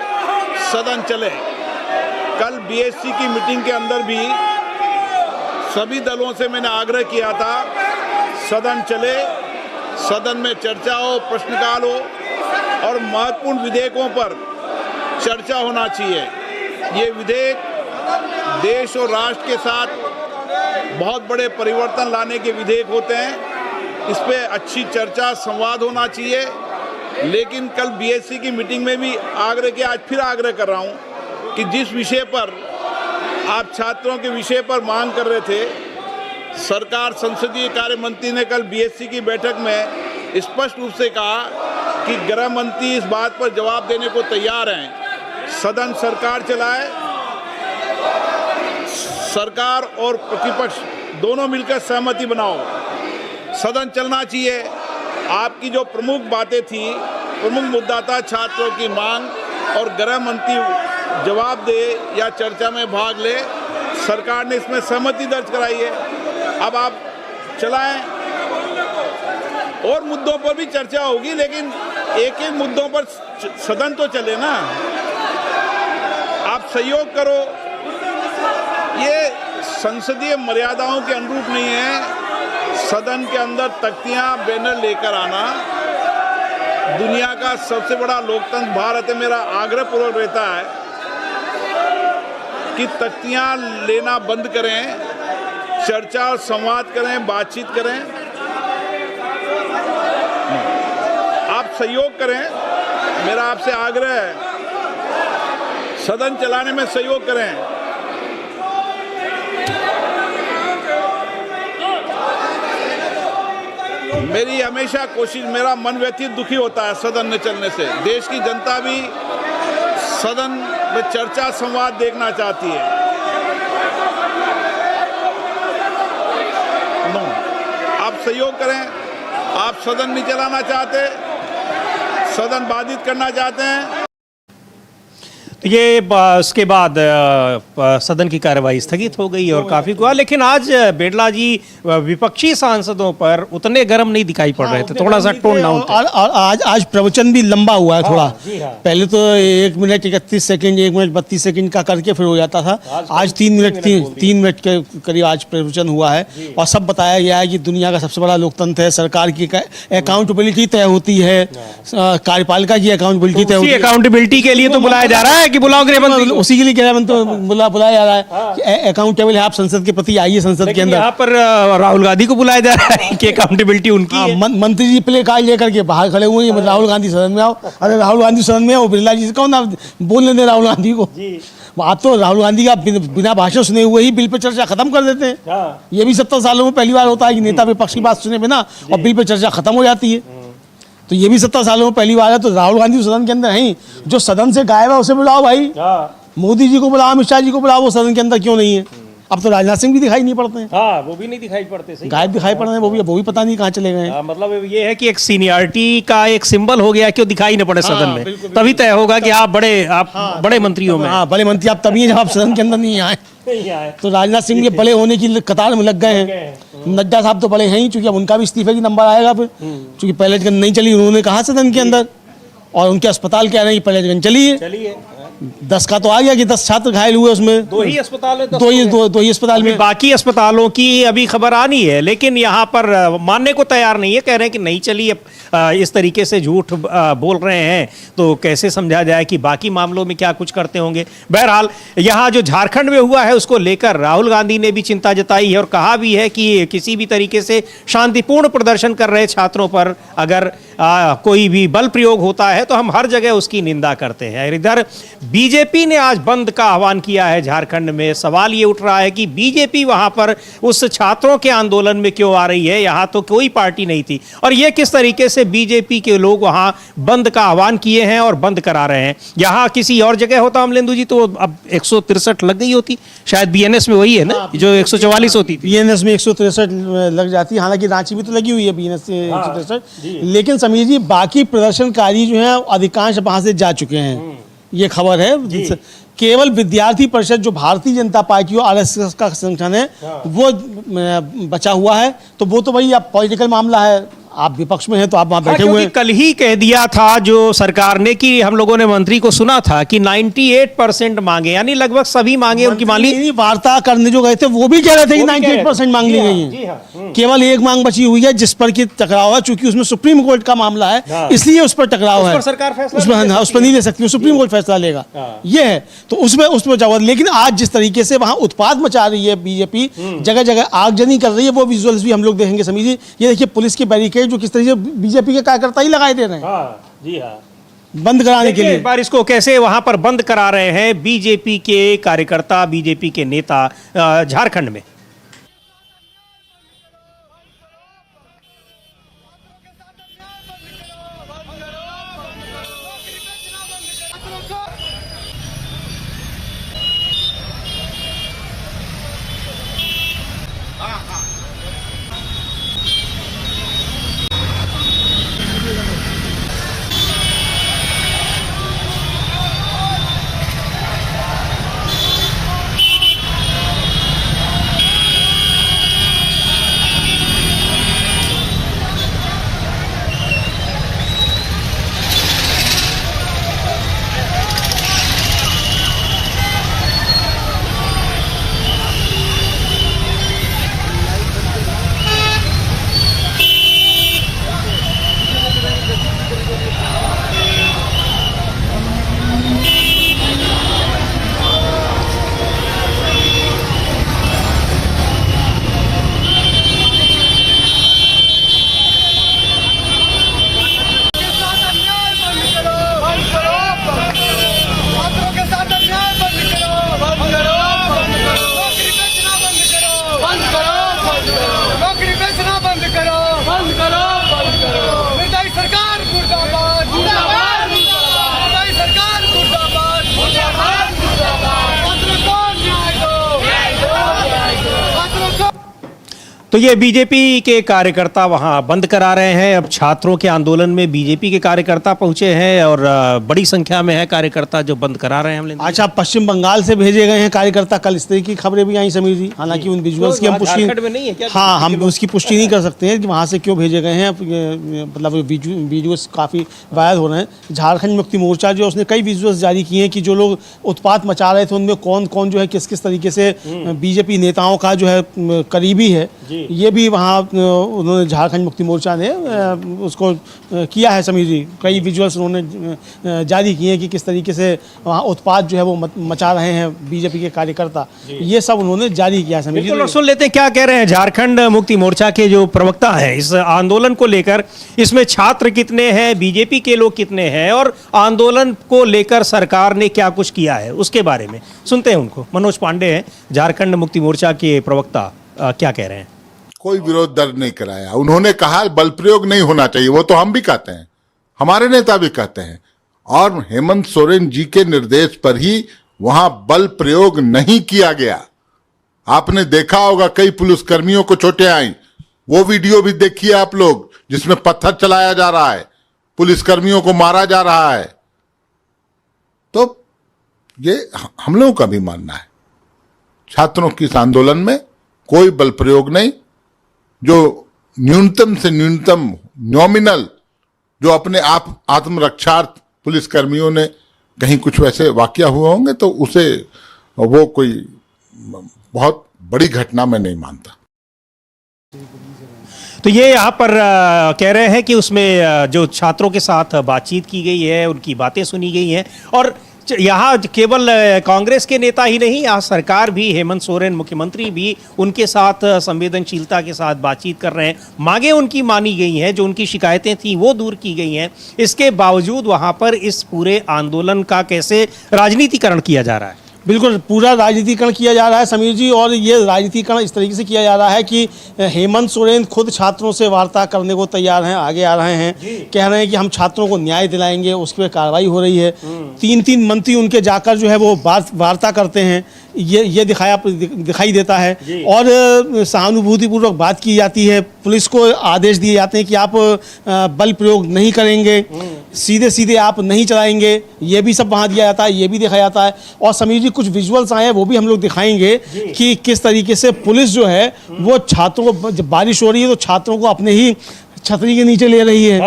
सदन चले। कल बीएससी की मीटिंग के अंदर भी सभी दलों से मैंने आग्रह किया था सदन चले, सदन में चर्चा हो, प्रश्नकाल हो, और महत्वपूर्ण विधेयकों पर चर्चा होना चाहिए। ये विधेयक देश और राष्ट्र के साथ बहुत बड़े परिवर्तन लाने के विधेयक होते हैं, इस पे अच्छी चर्चा संवाद होना चाहिए। लेकिन कल बीएससी की मीटिंग में भी आग्रह किया, आज फिर आग्रह कर रहा हूं कि जिस विषय पर आप छात्रों के विषय पर मांग कर रहे थे, सरकार संसदीय कार्य मंत्री ने कल बीएससी की बैठक में स्पष्ट रूप से कहा कि गृह मंत्री इस बात पर जवाब देने को तैयार हैं, सदन सरकार चलाए, सरकार और प्रतिपक्ष दोनों मिलकर सहमति बनाओ, सदन चलना चाहिए। आपकी जो प्रमुख बातें थी, प्रमुख मुद्दा था छात्रों की मांग, और गृह मंत्री जवाब दे या चर्चा में भाग ले, सरकार ने इसमें सहमति दर्ज कराई है। अब आप चलाएं, और मुद्दों पर भी चर्चा होगी, लेकिन एक एक मुद्दों पर सदन तो चले ना। आप सहयोग करो, ये संसदीय मर्यादाओं के अनुरूप नहीं है। सदन के अंदर तख्तियां बैनर लेकर आना, दुनिया का सबसे बड़ा लोकतंत्र भारत है, मेरा आग्रह पूर्वक रहता है कि तख्तियां लेना बंद करें, चर्चा और संवाद करें, बातचीत करें। आप सहयोग करें, मेरा आपसे आग्रह है, सदन चलाने में सहयोग करें। मेरी हमेशा कोशिश, मेरा मन व्यथित दुखी होता है सदन न चलने से। देश की जनता भी सदन में चर्चा संवाद देखना चाहती है। आप सहयोग करें, आप सदन नहीं चलाना चाहते, सदन बाधित करना चाहते हैं। तो ये उसके बाद सदन की कार्यवाही स्थगित हो गई और काफी हुआ। लेकिन आज बिरला जी विपक्षी सांसदों पर उतने गर्म नहीं दिखाई पड़ रहे थे, थोड़ा सा टोन डाउन। और आज प्रवचन भी लंबा हुआ है थोड़ा। पहले तो 1 मिनट 31 सेकंड, 1 मिनट 32 सेकंड का करके फिर हो जाता था। आज 3 मिनट के करीब आज प्रवचन हुआ है, और सब बताया गया है कि दुनिया का सबसे बड़ा लोकतंत्र है, सरकार की अकाउंटेबिलिटी तय होती है, कार्यपालिका की अकाउंटेबिलिटी तय होती है। अकाउंटेबिलिटी के लिए तो बुलाया जा रहा है कि कि बुलाओ गृह मंत्री को? उसी के लिए कह रहा है, तो बुलाया जा रहा है कि अकाउंटेबल है आप, संसद के प्रति आइए संसद के अंदर। यहाँ पर राहुल गांधी को बुलाया जा रहा है कि अकाउंटेबिलिटी उनकी है। मंत्री जी प्ले कार्ड लेकर के बाहर खड़े हुए हैं, राहुल गांधी सदन में आओ। अरे राहुल गांधी सदन में आओ, बिरला जी से कौन आप बोलने दें राहुल गांधी को? आप तो राहुल गांधी का बिना भाषण सुने हुए ही बिल पे चर्चा खत्म कर देते हैं। ये भी 70 सालों में पहली बार होता है कि नेता विपक्ष की बात सुने बिना और बिल पे चर्चा खत्म हो जाती है। तो ये भी 70 सालों में पहली बार है। तो राहुल गांधी सदन के अंदर है, जो सदन से गायब है उसे बुलाओ भाई। मोदी जी को बुलाओ, अमित शाह जी को बुलाओ, वो सदन के अंदर क्यों नहीं है? अब तो राजनाथ सिंह भी दिखाई नहीं पड़ते हैं। हाँ, वो भी नहीं दिखाई पड़ते, सही गायब दिखाई पड़ रहे हैं, वो भी पता नहीं कहाँ चले गए हैं। मतलब ये है कि एक सीनियरिटी का एक सिंबल हो गया कि वो दिखाई न पड़े सदन में, तभी तय होगा कि आप बड़े मंत्रियों में। हाँ, बड़े मंत्री आप तभी हैं जब आप सदन के अंदर नहीं आए। तो राजनाथ सिंह के बड़े होने की कतार में लग गए हैं। नड्डा साहब तो बड़े हैं ही, चूंकि अब उनका भी इस्तीफे की नंबर आएगा फिर, चूंकि पहले जगह नहीं चली उन्होंने कहा सदन के अंदर, और उनके अस्पताल कह रहे हैं कि पहले जगह चलिए। 10 का तो आ गया कि 10 छात्र घायल हुए उसमें। दो ही अस्पताल में, दो ही अस्पताल में। बाकी अस्पतालों की अभी खबर आनी है, लेकिन यहाँ पर मानने को तैयार नहीं है, कह रहे हैं कि नहीं चलिए। इस तरीके से झूठ बोल रहे हैं तो कैसे समझा जाए कि बाकी मामलों में क्या कुछ करते होंगे। बहरहाल यहाँ जो झारखंड में हुआ है उसको लेकर राहुल गांधी ने भी चिंता जताई है और कहा भी है कि किसी भी तरीके से शांतिपूर्ण प्रदर्शन कर रहे छात्रों पर अगर कोई भी बल प्रयोग होता है तो हम हर जगह उसकी निंदा करते हैं। इधर बीजेपी ने आज बंद का आह्वान किया है झारखंड में। सवाल ये उठ रहा है कि बीजेपी वहां पर उस छात्रों के आंदोलन में क्यों आ रही है? यहाँ तो कोई पार्टी नहीं थी, और ये किस तरीके से बीजेपी के लोग वहां बंद का आह्वान किए हैं और बंद करा रहे हैं। यहाँ किसी और जगह होता अमलेंदु जी तो अब 163 लग गई होती, शायद बीएनएस में वही है ना जो 144 होती थी। बीएनएस में 163 लग जाती है, हालांकि रांची में तो लगी हुई है बीएनएस से 163। लेकिन समीर जी, बाकी प्रदर्शनकारी जो है अधिकांश वहां से जा चुके हैं, ये खबर है। केवल विद्यार्थी परिषद जो भारतीय जनता पार्टी और आरएसएस का संगठन है वो बचा हुआ है। तो वो तो भाई अब पॉलिटिकल मामला है, आप विपक्ष में हैं तो आप वहां बैठे हुए हैं। कल ही कह दिया था जो सरकार ने कि हम लोगों ने मंत्री को सुना था कि 98% मांगे, यानी लगभग सभी मांगे उनकी मान ली। वार्ता करने जो गए थे वो भी कह रहे थे कि 98% मांग ली गई है। केवल एक मांग बची हुई है जिस पर कि टकराव है, चूंकि उसमें सुप्रीम कोर्ट का मामला है इसलिए उस पर टकराव है। सरकार फैसला उस पर नहीं ले सकती, सुप्रीम कोर्ट फैसला लेगा, ये है। तो उसमें जवाब। लेकिन आज जिस तरीके से वहां उत्पाद मचा रही है बीजेपी, जगह जगह आगजनी कर रही है, वो विजुअल्स भी हम लोग देखेंगे समीर जी। ये देखिए पुलिस की बैरिकेड जो किस तरीके से बीजेपी के कार्यकर्ता ही लगाए दे रहे हैं। जी हाँ, बंद कराने के लिए। एक बार इसको कैसे वहां पर बंद करा रहे हैं बीजेपी के कार्यकर्ता, बीजेपी के नेता झारखंड में। तो ये बीजेपी के कार्यकर्ता वहां बंद करा रहे हैं। अब छात्रों के आंदोलन में बीजेपी के कार्यकर्ता पहुंचे हैं और बड़ी संख्या में है कार्यकर्ता जो बंद करा रहे हैं। अच्छा, पश्चिम बंगाल से भेजे गए हैं कार्यकर्ता, कल इस तरह की खबरें भी आई समीर जी। हालांकि उन विजुअल्स की हम पुष्टि, हाँ, हम उसकी पुष्टि नहीं कर सकते हैं कि वहाँ से क्यों भेजे गए हैं। मतलब विजुअल्स काफ़ी वायरल हो रहे हैं। झारखंड मुक्ति मोर्चा जो उसने कई विजुअल्स जारी किए हैं कि जो लोग उत्पात मचा रहे थे उनमें कौन कौन जो है किस किस तरीके से बीजेपी नेताओं का जो है करीबी है, ये भी वहाँ उन्होंने झारखंड मुक्ति मोर्चा ने उसको किया है समीर जी। कई विजुअल्स उन्होंने जारी किए हैं कि किस तरीके से वहाँ उत्पात जो है वो मचा रहे हैं बीजेपी के कार्यकर्ता, ये सब उन्होंने जारी किया है समीर जी। सुन लेते हैं क्या कह रहे हैं झारखंड मुक्ति मोर्चा के जो प्रवक्ता हैं इस आंदोलन को लेकर। इसमें छात्र कितने हैं, बीजेपी के लोग कितने हैं और आंदोलन को लेकर सरकार ने क्या कुछ किया है, उसके बारे में सुनते हैं उनको। मनोज पांडे हैं झारखंड मुक्ति मोर्चा के प्रवक्ता, क्या कह रहे हैं। कोई विरोध दर्ज नहीं कराया। उन्होंने कहा बल प्रयोग नहीं होना चाहिए, वो तो हम भी कहते हैं, हमारे नेता भी कहते हैं, और हेमंत सोरेन जी के निर्देश पर ही वहां बल प्रयोग नहीं किया गया। आपने देखा होगा कई पुलिसकर्मियों को चोटें आई, वो वीडियो भी देखिए आप लोग, जिसमें पत्थर चलाया जा रहा है, पुलिसकर्मियों को मारा जा रहा है। तो ये हम लोगों का भी मानना है, छात्रों की इस आंदोलन में कोई बल प्रयोग नहीं। जो न्यूनतम से न्यूनतम नॉमिनल जो अपने आप आत्मरक्षार्थ पुलिसकर्मियों ने कहीं कुछ वैसे वाकया हुए होंगे तो उसे वो कोई बहुत बड़ी घटना मैं नहीं मानता। तो ये यहाँ पर कह रहे हैं कि उसमें जो छात्रों के साथ बातचीत की गई है, उनकी बातें सुनी गई हैं, और यहाँ केवल कांग्रेस के नेता ही नहीं, यहाँ सरकार भी, हेमंत सोरेन मुख्यमंत्री भी उनके साथ संवेदनशीलता के साथ बातचीत कर रहे हैं। मांगे उनकी मानी गई हैं, जो उनकी शिकायतें थी वो दूर की गई हैं। इसके बावजूद वहाँ पर इस पूरे आंदोलन का कैसे राजनीतिकरण किया जा रहा है। बिल्कुल पूरा राजनीतिकरण किया जा रहा है समीर जी, और ये राजनीतिकरण इस तरीके से किया जा रहा है कि हेमंत सोरेन खुद छात्रों से वार्ता करने को तैयार हैं, आगे आ रहे हैं, कह रहे हैं कि हम छात्रों को न्याय दिलाएंगे, उस पर कार्रवाई हो रही है। 3 मंत्री उनके जाकर जो है वो वार्ता करते हैं, ये दिखाई देता है, और सहानुभूतिपूर्वक बात की जाती है। पुलिस को आदेश दिए जाते हैं कि आप बल प्रयोग नहीं करेंगे, सीधे सीधे आप नहीं चलाएंगे, ये भी सब वहाँ दिया जाता है, ये भी दिखाया जाता है। और समीर जी कुछ विजुअल्स आए हैं, वो भी हम लोग दिखाएंगे कि किस तरीके से पुलिस जो है वो छात्रों को, जब बारिश हो रही है तो छात्रों को अपने ही छतरी के नीचे ले रही है।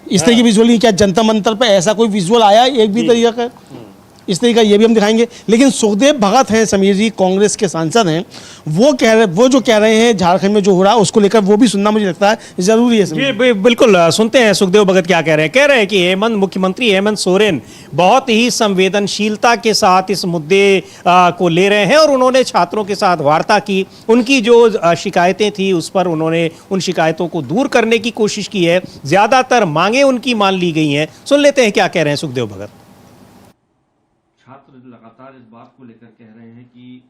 इस तरह की विजुअल, क्या जनता मंतर पे ऐसा कोई विजुअल आया एक भी तरीका का? इस तरीका ये भी हम दिखाएंगे। लेकिन सुखदेव भगत हैं समीर जी, कांग्रेस के सांसद हैं, वो जो कह रहे हैं झारखंड में जो हो रहा है उसको लेकर, वो भी सुनना मुझे लगता है जरूरी है। जी बिल्कुल, सुनते हैं सुखदेव भगत क्या कह रहे हैं। कह रहे हैं कि मुख्यमंत्री हेमंत सोरेन बहुत ही संवेदनशीलता के साथ इस मुद्दे को ले रहे हैं, और उन्होंने छात्रों के साथ वार्ता की, उनकी जो शिकायतें थी उस पर उन्होंने उन शिकायतों को दूर करने की कोशिश की है। ज्यादातर मांगे उनकी मान ली गई हैं। सुन लेते हैं क्या कह रहे हैं सुखदेव भगत। छात्र लगातार इस बात को लेकर कह रहे हैं कि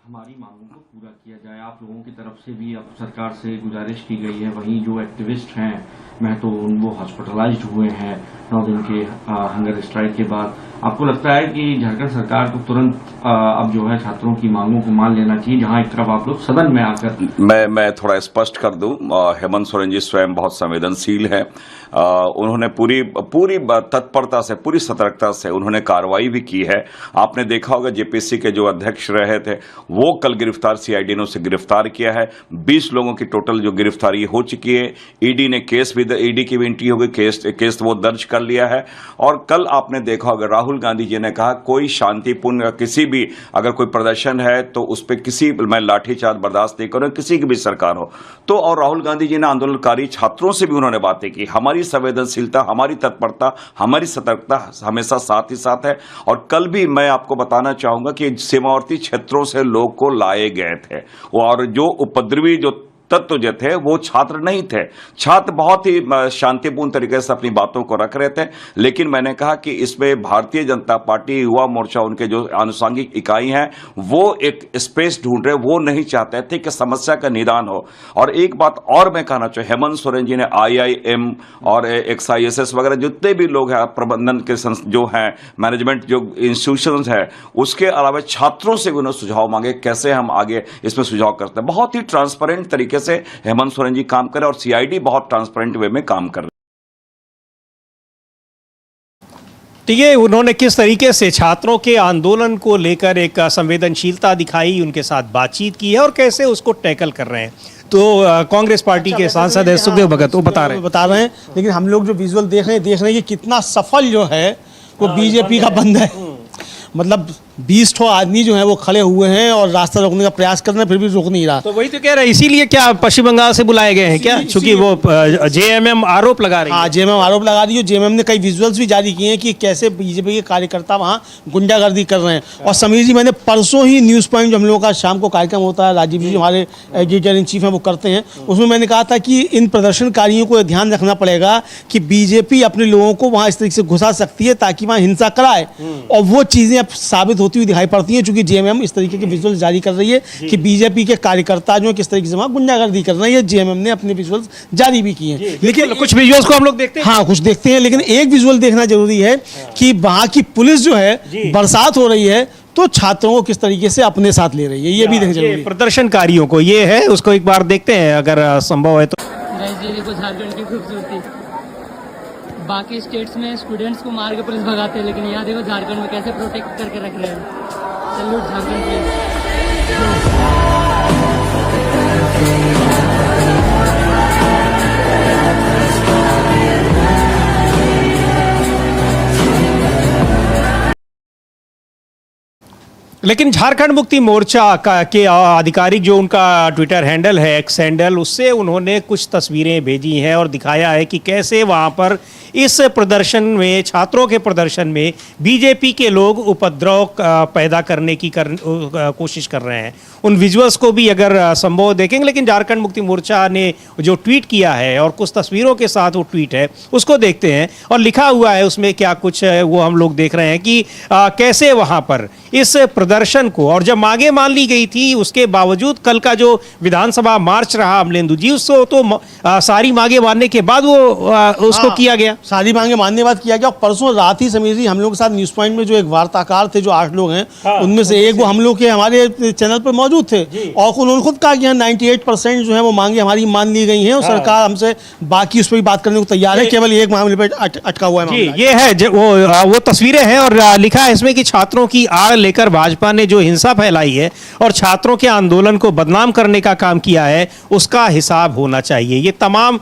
हमारी मांगों को पूरा किया जाए। आप लोगों की तरफ से भी अब सरकार से गुजारिश की गई है। वहीं जो एक्टिविस्ट हैं महतो, वो हॉस्पिटलाइज्ड हुए हैं 9 दिन के हंगर स्ट्राइक के बाद। आपको लगता है कि झारखंड सरकार को तुरंत अब जो है छात्रों की मांगों को मान लेना चाहिए, जहां एक तरफ आप लोग सदन में आकर। मैं थोड़ा स्पष्ट कर दूं, हेमंत सोरेन जी स्वयं बहुत संवेदनशील हैं। उन्होंने पूरी तत्परता से, पूरी सतर्कता से उन्होंने कार्रवाई भी की है। आपने देखा होगा जेपीसी के जो अध्यक्ष रहे थे वो कल गिरफ्तार, सीआईडी ने उसे गिरफ्तार किया है। 20 लोगों की टोटल जो गिरफ्तारी हो चुकी है। ईडी ने ईडी की भी एंट्री हो गई, केस वो दर्ज कर लिया है। और कल आपने देखा होगा राहुल गांधी जी ने कहा कोई शांतिपूर्ण किसी भी अगर कोई प्रदर्शन है तो उस पर मैं लाठीचार्ज बर्दाश्त नहीं करूं, किसी की भी सरकार हो तो। और राहुल गांधी जी ने आंदोलनकारी छात्रों से भी उन्होंने बातें की। हमारी संवेदनशीलता, हमारी तत्परता, हमारी सतर्कता हमेशा साथ ही साथ है। और कल भी मैं आपको बताना चाहूंगा कि सीमावर्ती क्षेत्रों से लोग को लाए गए थे, और जो उपद्रवी जो तत्व जो थे वो छात्र नहीं थे। छात्र बहुत ही शांतिपूर्ण तरीके से अपनी बातों को रख रहे थे। लेकिन मैंने कहा कि इसमें भारतीय जनता पार्टी, युवा मोर्चा, उनके जो आनुषंगिक इकाई हैं वो एक स्पेस ढूंढ रहे, वो नहीं चाहते थे कि समस्या का निदान हो। और एक बात और मैं कहना चाहूँ, हेमंत सोरेन जी ने IIM और XISS वगैरह जितने भी लोग हैं, प्रबंधन के जो हैं, मैनेजमेंट जो इंस्टीट्यूशंस है, उसके अलावा छात्रों से भी उन्होंने सुझाव मांगे कैसे हम आगे इसमें सुझाव करते हैं। बहुत ही ट्रांसपेरेंट तरीके से हेमंत सोरेन जी काम कर रहे और सीआईडी बहुत ट्रांसपेरेंट वे में काम कर रहे। तो ये उन्होंने किस तरीके से छात्रों के आंदोलन को लेकर एक संवेदनशीलता दिखाई, उनके साथ बातचीत की है और कैसे उसको टैकल कर रहे हैं। तो कांग्रेस पार्टी के सांसद है सुखदेव भगत, वो बता रहे हैं। लेकिन हम लोग जो विजुअल देख रहे हैं कि कितना सफल जो है वो बीजेपी का बंद है। मतलब 20 ठो आदमी जो है वो खड़े हुए हैं और रास्ता रोकने का प्रयास कर रहे हैं, फिर भी रोक नहीं रहा। तो वही तो कह रहे हैं, इसीलिए क्या पश्चिम बंगाल से बुलाए गए हैं क्या? चूंकि वो जेएमएम आरोप लगा रही है। हाँ, जेएमएम आरोप लगा रही है। जेएमएम ने कई विजुअल्स भी जारी किए हैं कि कैसे बीजेपी के कार्यकर्ता वहाँ गुंडागर्दी कर रहे हैं। और समीर जी, मैंने परसों ही न्यूज़ पॉइंट जो हम लोगों का शाम को कार्यक्रम होता है, राजीव जी हमारे एडिटर इन चीफ हैं वो करते हैं, उसमें मैंने कहा था कि इन प्रदर्शनकारियों को ध्यान रखना पड़ेगा कि बीजेपी अपने लोगों को वहाँ इस तरीके से घुसा सकती है ताकि वहाँ हिंसा कराए, और वो चीज़ें अब साबित होती हुई दिखाई पड़ती हैं, क्योंकि जेएमएम इस तरीके के विजुअल्स जारी कर रही है कि बीजेपी के कार्यकर्ता जो किस तरीके से वहाँ गुंडागर्दी कर रहे हैं। ये जेएमएम ने अपने विजुअल्स जारी भी किए हैं। लेकिन कुछ विजुअल्स को हम लोग देखते हैं। हाँ, कुछ देखते हैं, लेकिन एक विजुअल देखना जरूरी है कि वहाँ की पुलिस जो है, बरसात हो रही है तो छात्रों को किस तरीके से अपने साथ ले रही है, ये भी देखना जरूरी है। प्रदर्शनकारियों को ये है, उसको एक बार देखते हैं अगर संभव है तो। देखो झारखंड की खूबसूरती, बाकी स्टेट्स में स्टूडेंट्स को मार के पुलिस भगाते हैं, लेकिन यहाँ देखो झारखंड में कैसे प्रोटेक्ट करके रख रहे हैं। Salute Jharkhand police. लेकिन झारखंड मुक्ति मोर्चा के आधिकारिक जो उनका ट्विटर हैंडल है, एक्स हैंडल, उससे उन्होंने कुछ तस्वीरें भेजी हैं और दिखाया है कि कैसे वहाँ पर इस प्रदर्शन में, छात्रों के प्रदर्शन में बीजेपी के लोग उपद्रव पैदा करने की कोशिश कर रहे हैं। उन विजुअल्स को भी अगर संभव देखेंगे। लेकिन झारखंड मुक्ति मोर्चा ने जो ट्वीट किया है और कुछ तस्वीरों के साथ वो ट्वीट है, उसको देखते हैं। और लिखा हुआ है उसमें क्या कुछ है वो हम लोग देख रहे हैं कि कैसे वहाँ पर इस प्रदर्शन को, और जब मांगे मान ली गई थी उसके बावजूद कल का जो विधानसभा मार्च रहा अमलेंदु जी, उसको तो सारी मांगे मानने के बाद वो उसको किया गया, सारी मांगे मानने के बाद किया गया। और परसों रात ही समीर जी हम लोग के साथ न्यूज़ पॉइंट में जो एक वार्ताकार थे, जो 8 लोग हैं, उनमें से एक वो हम लोग के हमारे चैनल पर मौजूद थे, और उन्होंने खुद कहा कि 98% जो है वो मांगे हमारी मान ली गई हैं और सरकार हमसे बाकी उस पर भी बात करने को तैयार है, केवल एक मामले पर अटका हुआ है। ये है वो तस्वीरें हैं और लिखा है इसमें कि छात्रों की आड़ लेकर भाजपा ने जो हिंसा फैलाई है और छात्रों के आंदोलन को बदनाम करने का काम किया है, उसका हिसाब होना चाहिए। ये तमाम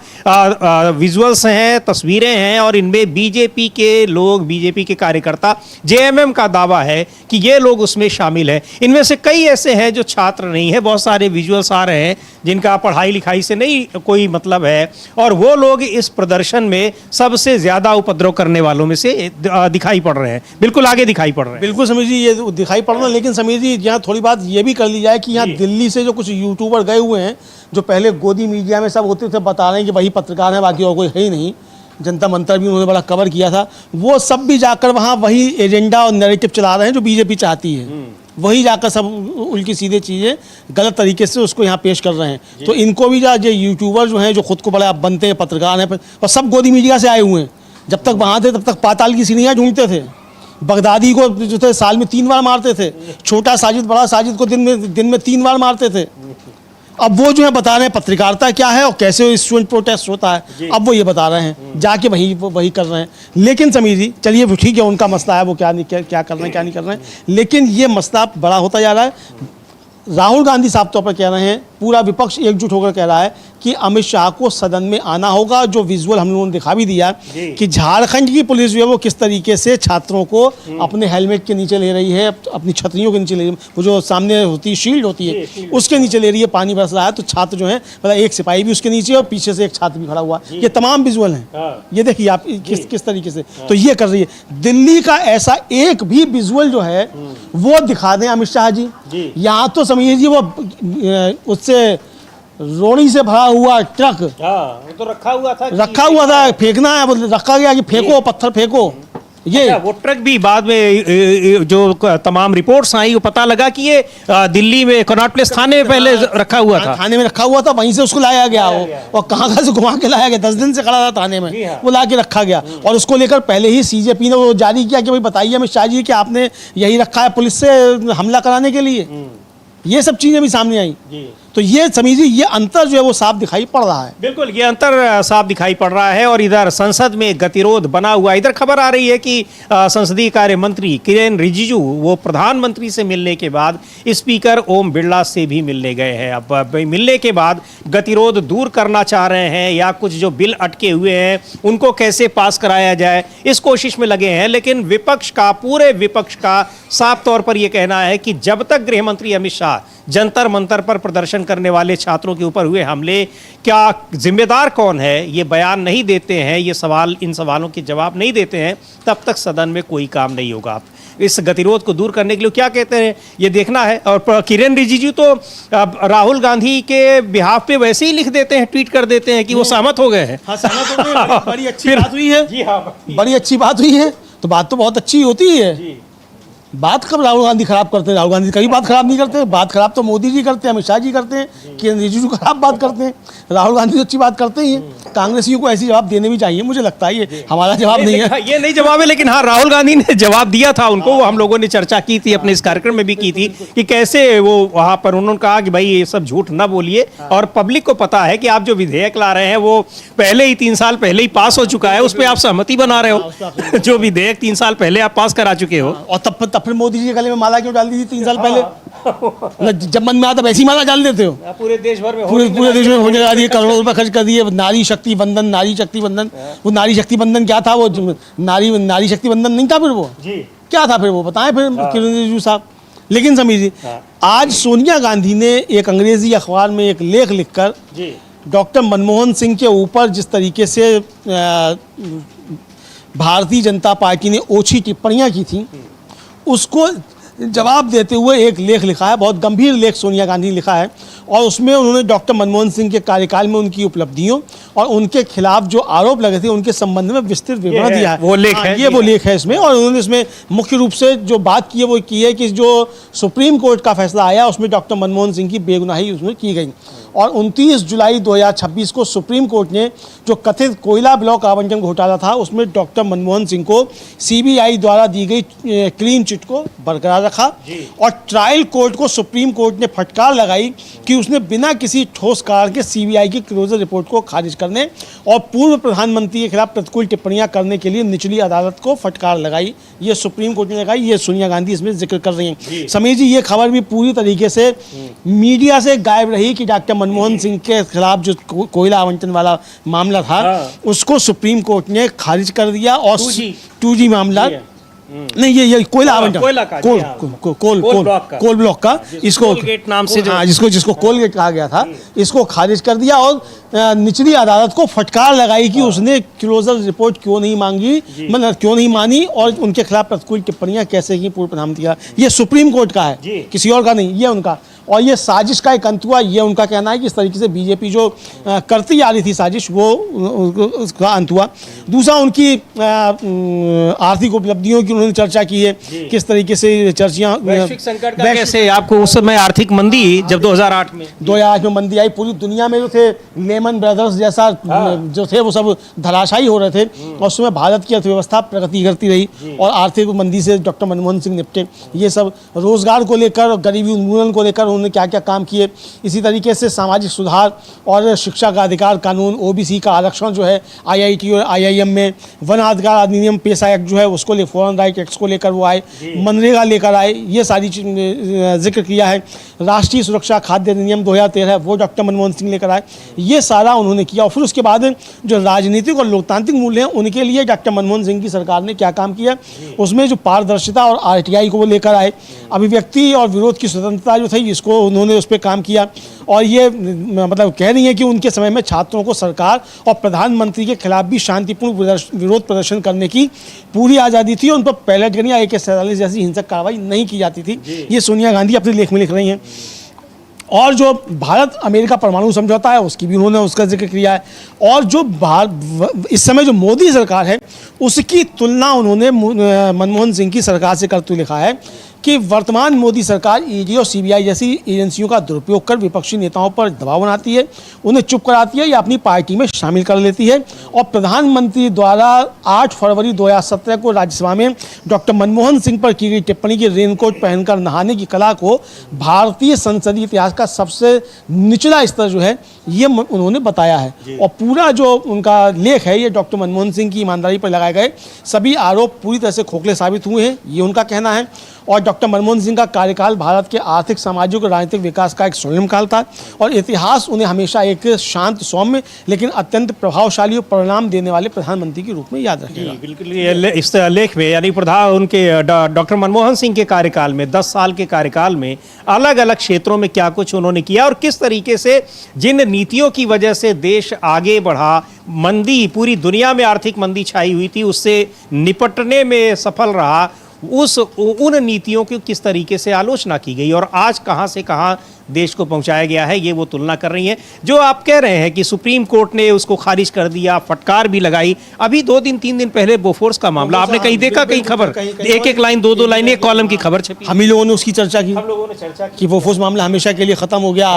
विजुअल्स हैं, तस्वीरें हैं, और इनमें बीजेपी के लोग, बीजेपी के कार्यकर्ता, जेएमएम का दावा है कि ये लोग उसमें शामिल हैं। इनमें से कई ऐसे हैं जो छात्र नहीं है। बहुत सारे विजुअल्स आ रहे हैं जिनका पढ़ाई लिखाई से नहीं कोई मतलब है, और वो लोग इस प्रदर्शन में सबसे ज्यादा उपद्रव करने वालों में से दिखाई पड़ रहे हैं, बिल्कुल आगे दिखाई पड़ रहे हैं। बिल्कुल समीर जी, ये दिखाई पड़ रहा है। लेकिन समीर जी, यहाँ थोड़ी बात ये भी कर ली जाए कि यहाँ दिल्ली से जो कुछ यूट्यूबर गए हुए हैं, जो पहले गोदी मीडिया में सब होते थे, बता रहे हैं कि वही पत्रकार है, बाकी और कोई है ही नहीं, जनता मंत्र भी उन्होंने बड़ा कवर किया था, वो सब भी जाकर वहाँ वही एजेंडा और नैरेटिव चला रहे हैं जो बीजेपी चाहती है। वही जाकर सब उनकी सीधे चीज़ें गलत तरीके से उसको यहाँ पेश कर रहे हैं। तो इनको भी जो यूट्यूबर जो हैं, जो खुद को बड़ा बनते हैं पत्रकार हैं, और सब गोदी मीडिया से आए हुए हैं। जब तक वहाँ थे तब तक पाताल की सीढ़ियाँ ढूंढते थे, बगदादी को जो थे साल में 3 बार मारते थे, छोटा साजिद बड़ा साजिद को दिन में 3 बार मारते थे। अब वो जो है बता रहे हैं पत्रकारिता क्या है और कैसे स्टूडेंट प्रोटेस्ट होता है, अब वो ये बता रहे हैं, जाके वही कर रहे हैं। लेकिन समीर जी, चलिए ठीक है, उनका मसला है, वो क्या कर रहे हैं, क्या नहीं कर रहे हैं, लेकिन ये मसला बड़ा होता जा रहा है। राहुल गांधी साफ तौर पर कह रहे हैं, पूरा विपक्ष एकजुट होकर कह रहा है कि अमित शाह को सदन में आना होगा। जो विजुअल हम लोगों ने दिखा भी दिया कि झारखंड की पुलिस जो है वो किस तरीके से छात्रों को अपने हेलमेट के नीचे ले रही है, अपनी छतरियों के नीचे ले रही है, वो जो सामने होती है शील्ड होती है, उसके नीचे ले रही है। पानी बरस रहा है तो छात्र जो है, मतलब एक सिपाही भी उसके नीचे और पीछे से एक छात्र भी खड़ा हुआ। ये तमाम विजुअल हैं, ये देखिए आप किस तरीके से तो ये कर रही है। दिल्ली का ऐसा एक भी विजुअल जो है वो दिखा दें अमित शाह जी। यहाँ तो समीर जी वो उससे रोड़ी से भरा हुआ ट्रक, वो तो रखा हुआ था, फेंकना है, रखा गया कि फेंको, पत्थर फेंको। ये वो ट्रक भी बाद में जो तमाम रिपोर्ट्स आई, वो पता लगा कि ये दिल्ली में कनॉट प्लेस थाने में पहले रखा हुआ था, थाने में रखा हुआ था, वहीं से उसको लाया गया वो, और कहाँ से घुमा के लाया गया, 10 दिन से खड़ा था थाने में, वो ला के रखा गया। और उसको लेकर पहले ही सीजेपी ने वो जारी किया कि भाई बताइए अमित शाह जी कि आपने यही रखा है पुलिस से हमला कराने के लिए। ये सब चीजें भी सामने आई। तो ये समझिए ये अंतर जो है वो साफ दिखाई पड़ रहा है। बिल्कुल, ये अंतर साफ दिखाई पड़ रहा है। और इधर संसद में गतिरोध बना हुआ, इधर खबर आ रही है कि संसदीय कार्य मंत्री किरेन रिजिजू वो प्रधानमंत्री से मिलने के बाद स्पीकर ओम बिरला से भी मिलने गए हैं। अब मिलने के बाद गतिरोध दूर करना चाह रहे हैं या कुछ जो बिल अटके हुए हैं उनको कैसे पास कराया जाए, इस कोशिश में लगे हैं। लेकिन विपक्ष का, पूरे विपक्ष का साफ तौर पर यह कहना है कि जब तक गृह मंत्री अमित शाह जंतर मंतर पर प्रदर्शन करने वाले छात्रों के ऊपर हुए हमले क्या जिम्मेदार कौन है ये बयान नहीं देते हैं, ये सवाल, इन सवालों के जवाब नहीं देते हैं, तब तक सदन में कोई काम नहीं होगा। इस गतिरोध को दूर करने के लिए क्या कहते हैं ये देखना है। और किरेन रिजिजू तो राहुल गांधी के बिहाफ पे वैसे ही लिख देते हैं, ट्वीट कर देते हैं कि वो सहमत हो गए हैं। हाँ, सहमत हो गए, बड़ी अच्छी बात हुई है। जी हाँ, बड़ी अच्छी बात हुई है। तो बात तो बहुत अच्छी होती है। बात कब राहुल गांधी खराब करते हैं? राहुल गांधी कभी बात खराब नहीं करते। बात खराब तो मोदी जी करते हैं, अमित शाह जी करते हैं, किरेन रिजिजू खराब बात करते हैं। राहुल गांधी तो अच्छी बात करते ही हैं। कांग्रेसियों को ऐसी जवाब देने भी चाहिए, मुझे लगता है। ये हमारा जवाब नहीं है, ये नहीं जवाब है। लेकिन हाँ, राहुल गांधी ने जवाब दिया था उनको, वो हम लोगों ने चर्चा की थी अपने इस कार्यक्रम में भी की थी कि कैसे वो वहां पर उन्होंने कहा कि भाई ये सब झूठ ना बोलिए, और पब्लिक को पता है कि आप जो विधेयक ला रहे हैं वो पहले ही 3 साल पहले ही पास हो चुका है, उस पर आप सहमति बना रहे हो। जो विधेयक 3 साल पहले आप पास करा चुके हो। और तब फिर मोदी जी के गले में माला क्यों डाल दी थी 3 साल पहले? जब मन में आता वैसी माला डाल देते हो। पूरे देश भर में पूरे देश में होने लगा दिए, करोड़ों रुपए खर्च कर दिए। नारी शक्ति बंधन, नारी शक्ति बंधन। वो नारी शक्ति बंधन क्या था? वो नारी शक्ति बंधन नहीं था। फिर वो क्या था? फिर वो बताएं फिर किरेन रिजिजू साहब। लेकिन समझिए, आज सोनिया गांधी ने एक अंग्रेजी अखबार में एक लेख लिखकर डॉक्टर मनमोहन सिंह के ऊपर जिस तरीके से भारतीय जनता पार्टी ने ओछी टिप्पणियां की थी, उसको जवाब देते हुए एक लेख लिखा है। बहुत गंभीर लेख सोनिया गांधी ने लिखा है, और उसमें उन्होंने डॉक्टर मनमोहन सिंह के कार्यकाल में उनकी उपलब्धियों और उनके खिलाफ जो आरोप लगे थे उनके संबंध में विस्तृत विवरण दिया है। वो लेख है, ये वो लेख है इसमें। और उन्होंने इसमें मुख्य रूप से जो बात की है वो की है कि जो सुप्रीम कोर्ट का फैसला आया उसमें डॉक्टर मनमोहन सिंह की बेगुनाही उसमें की गई। और 29 जुलाई 2026 को सुप्रीम कोर्ट ने जो कथित कोयला ब्लॉक आवंटन घोटाला था उसमें डॉक्टर मनमोहन सिंह को सीबीआई द्वारा दी गई क्लीन चिट को बरकरार रखा। और ट्रायल कोर्ट को सुप्रीम कोर्ट ने फटकार लगाई कि उसने बिना किसी ठोस कारण के सीबीआई की क्लोजर रिपोर्ट को खारिज करने और पूर्व प्रधानमंत्री के खिलाफ प्रतिकूल टिप्पणियां करने के लिए निचली अदालत को फटकार लगाई। ये सुप्रीम कोर्ट ने लगाई, ये सोनिया गांधी इसमें जिक्र कर रही हैं। समीर जी, ये खबर भी पूरी तरीके से मीडिया से गायब रही कि डॉक्टर मनमोहन सिंह के खिलाफ जो कोयला आवंटन वाला मामला था उसको सुप्रीम कोर्ट ने खारिज कर दिया। और 2G मामला नहीं, ये कोयला आवंटन, कोल ब्लॉक का, इसको नाम से जिसको कोलगेट कहा गया था, इसको खारिज कर दिया। और निचली अदालत को फटकार लगाई कि उसने क्लोजर रिपोर्ट क्यों नहीं मांगी, मतलब क्यों नहीं मानी, और उनके खिलाफ प्रतिकूल टिप्पणियां कैसे की पूर्व प्रधानमंत्री का। ये सुप्रीम कोर्ट का है, किसी और का नहीं, ये उनका। और ये साजिश का एक अंत हुआ, ये उनका कहना है कि इस तरीके से बीजेपी जो करती आ रही थी साजिश, वो उसका अंत हुआ। दूसरा, उनकी आर्थिक उपलब्धियों की उन्होंने चर्चा की है, किस तरीके से चर्चाएं, वैश्विक संकट का कैसे आपको उस समय आर्थिक मंदी जब 2008 में मंदी आई, पूरी दुनिया में जो थे लेमन ब्रदर्स जैसा जो थे वो सब धराशायी हो रहे थे, और उसमें भारत की अर्थव्यवस्था प्रगति करती रही और आर्थिक मंदी से डॉक्टर मनमोहन सिंह निपटे। ये सब रोजगार को लेकर, गरीबी उन्मूलन को लेकर उन्होंने क्या क्या काम किए। इसी तरीके से सामाजिक सुधार और शिक्षा का अधिकार कानून, ओबीसी का आरक्षण जो है IIT और IIM में, वन अधिकार अधिनियम, पेशा एक्ट जो है उसको ले, फॉरेन राइट एक्ट को लेकर वो आए, मनरेगा लेकर आए, ये सारी जिक्र किया है। राष्ट्रीय सुरक्षा खाद्य अधिनियम 2013 वो डॉक्टर मनमोहन सिंह लेकर आए, ये सारा उन्होंने किया। और फिर उसके बाद जो राजनीतिक और लोकतांत्रिक मूल्य हैं उनके लिए डॉक्टर मनमोहन सिंह की सरकार ने क्या काम किया, उसमें जो पारदर्शिता और RTI को वो लेकर आए, अभिव्यक्ति और विरोध की स्वतंत्रता जो थी इसको उन्होंने उस पर काम किया। और ये मतलब कह रही है कि उनके समय में छात्रों को सरकार और प्रधानमंत्री के खिलाफ भी शांतिपूर्ण विरोध प्रदर्शन करने की पूरी आज़ादी थी, उन पर पैलेट गन या AK-47 जैसी हिंसक कार्रवाई नहीं की जाती थी। ये सोनिया गांधी अपने लेख में लिख रही हैं। और जो भारत अमेरिका परमाणु समझौता है उसकी भी उन्होंने उसका जिक्र किया है। और जो इस समय जो मोदी सरकार है उसकी तुलना उन्होंने मनमोहन सिंह की सरकार से करते हुए लिखा है कि वर्तमान मोदी सरकार ईडी और सीबीआई जैसी एजेंसियों का दुरुपयोग कर विपक्षी नेताओं पर दबाव बनाती है, उन्हें चुप कराती है या अपनी पार्टी में शामिल कर लेती है। और प्रधानमंत्री द्वारा 8 फरवरी 2017 को राज्यसभा में डॉक्टर मनमोहन सिंह पर की गई टिप्पणी की रेनकोट पहनकर नहाने की कला को भारतीय संसदीय इतिहास का सबसे निचला स्तर जो है ये उन्होंने बताया है। और पूरा जो उनका लेख है ये डॉक्टर मनमोहन सिंह की ईमानदारी पर लगाए गए सभी आरोप पूरी तरह से खोखले साबित हुए हैं, ये उनका कहना है। और डॉक्टर मनमोहन सिंह का कार्यकाल भारत के आर्थिक, सामाजिक और राजनीतिक विकास का एक स्वर्णिम काल था और इतिहास उन्हें हमेशा एक शांत, सौम्य लेकिन अत्यंत प्रभावशाली और परिणाम देने वाले प्रधानमंत्री के रूप में याद रखेगा। बिल्कुल, इस लेख में यानी उनके डॉक्टर मनमोहन सिंह के कार्यकाल में 10 साल के कार्यकाल में अलग अलग क्षेत्रों में क्या कुछ उन्होंने किया और किस तरीके से जिन नीतियों की वजह से देश आगे बढ़ा, मंदी, पूरी दुनिया में आर्थिक मंदी छाई हुई थी, उससे निपटने में सफल रहा, उन नीतियों की किस तरीके से आलोचना की गई और आज कहां से कहां देश को पहुंचाया गया है, ये वो तुलना कर रही हैं। जो आप कह रहे हैं कि सुप्रीम कोर्ट ने उसको खारिज कर दिया, फटकार भी लगाई। अभी 2 दिन 3 दिन पहले बोफोर्स का मामला आपने कहीं देखा, कहीं खबर, एक लाइन 2 लाइन एक कॉलम की खबर छपी, हम ही लोगों ने उसकी चर्चा की, हम लोगों ने चर्चा की कि बोफोर्स मामला हमेशा के लिए खत्म हो गया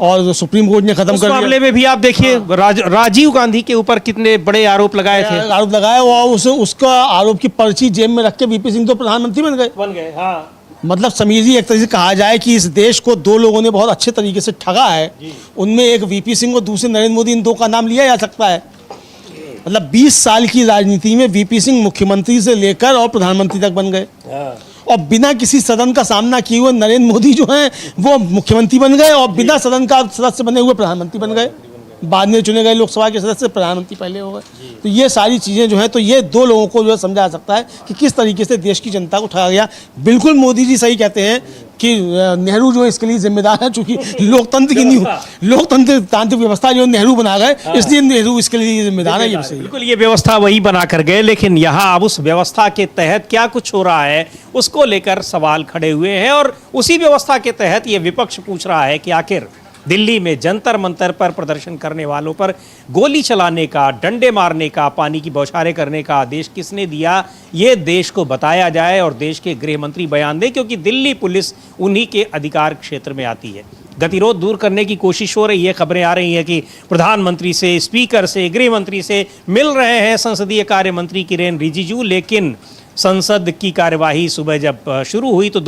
और सुप्रीम कोर्ट ने खत्म कर दिया। मामले में भी आप देखिए राजीव गांधी के ऊपर कितने बड़े आरोप लगाए थे, आरोप लगाया और उसका आरोप की पर्ची जेब में रख के वीपी सिंह तो प्रधानमंत्री बन गए। हाँ। मतलब समीर जी, एक तरह से कहा जाए कि इस देश को 2 लोगों ने बहुत अच्छे तरीके से ठगा है, उनमें एक वीपी सिंह और दूसरे नरेंद्र मोदी, इन 2 का नाम लिया जा सकता है। मतलब 20 साल की राजनीति में वीपी सिंह मुख्यमंत्री से लेकर और प्रधानमंत्री तक बन गए और बिना किसी सदन का सामना किए हुए नरेंद्र मोदी जो हैं वो मुख्यमंत्री बन गए और बिना सदन का सदस्य बने हुए प्रधानमंत्री बन गए। बाद में चुने गए लोकसभा के सदस्य प्रधानमंत्री पहले हो गए। तो ये सारी चीज़ें जो हैं, तो ये 2 लोगों को जो है समझा जा सकता है कि किस तरीके से देश की जनता को ठगा गया। बिल्कुल मोदी जी सही कहते हैं कि नेहरू जो है इसके लिए जिम्मेदार है, चूंकि लोकतंत्र तांत्रिक व्यवस्था जो नेहरू बना गए, इसलिए नेहरू इसके लिए जिम्मेदार है। ये सही, बिल्कुल ये व्यवस्था वही बना कर गए, लेकिन यहाँ अब उस व्यवस्था के तहत क्या कुछ हो रहा है उसको लेकर सवाल खड़े हुए हैं और उसी व्यवस्था के तहत ये विपक्ष पूछ रहा है कि आखिर दिल्ली में जंतर मंतर पर प्रदर्शन करने वालों पर गोली चलाने का, डंडे मारने का, पानी की बौछारें करने का आदेश किसने दिया, ये देश को बताया जाए और देश के गृह मंत्री बयान दें, क्योंकि दिल्ली पुलिस उन्हीं के अधिकार क्षेत्र में आती है। गतिरोध दूर करने की कोशिश हो रही है, खबरें आ रही हैं कि प्रधानमंत्री से, स्पीकर से, गृह मंत्री से मिल रहे हैं संसदीय कार्य मंत्री किरेन रिजिजू, लेकिन संसद की कार्यवाही सुबह जब शुरू हुई तो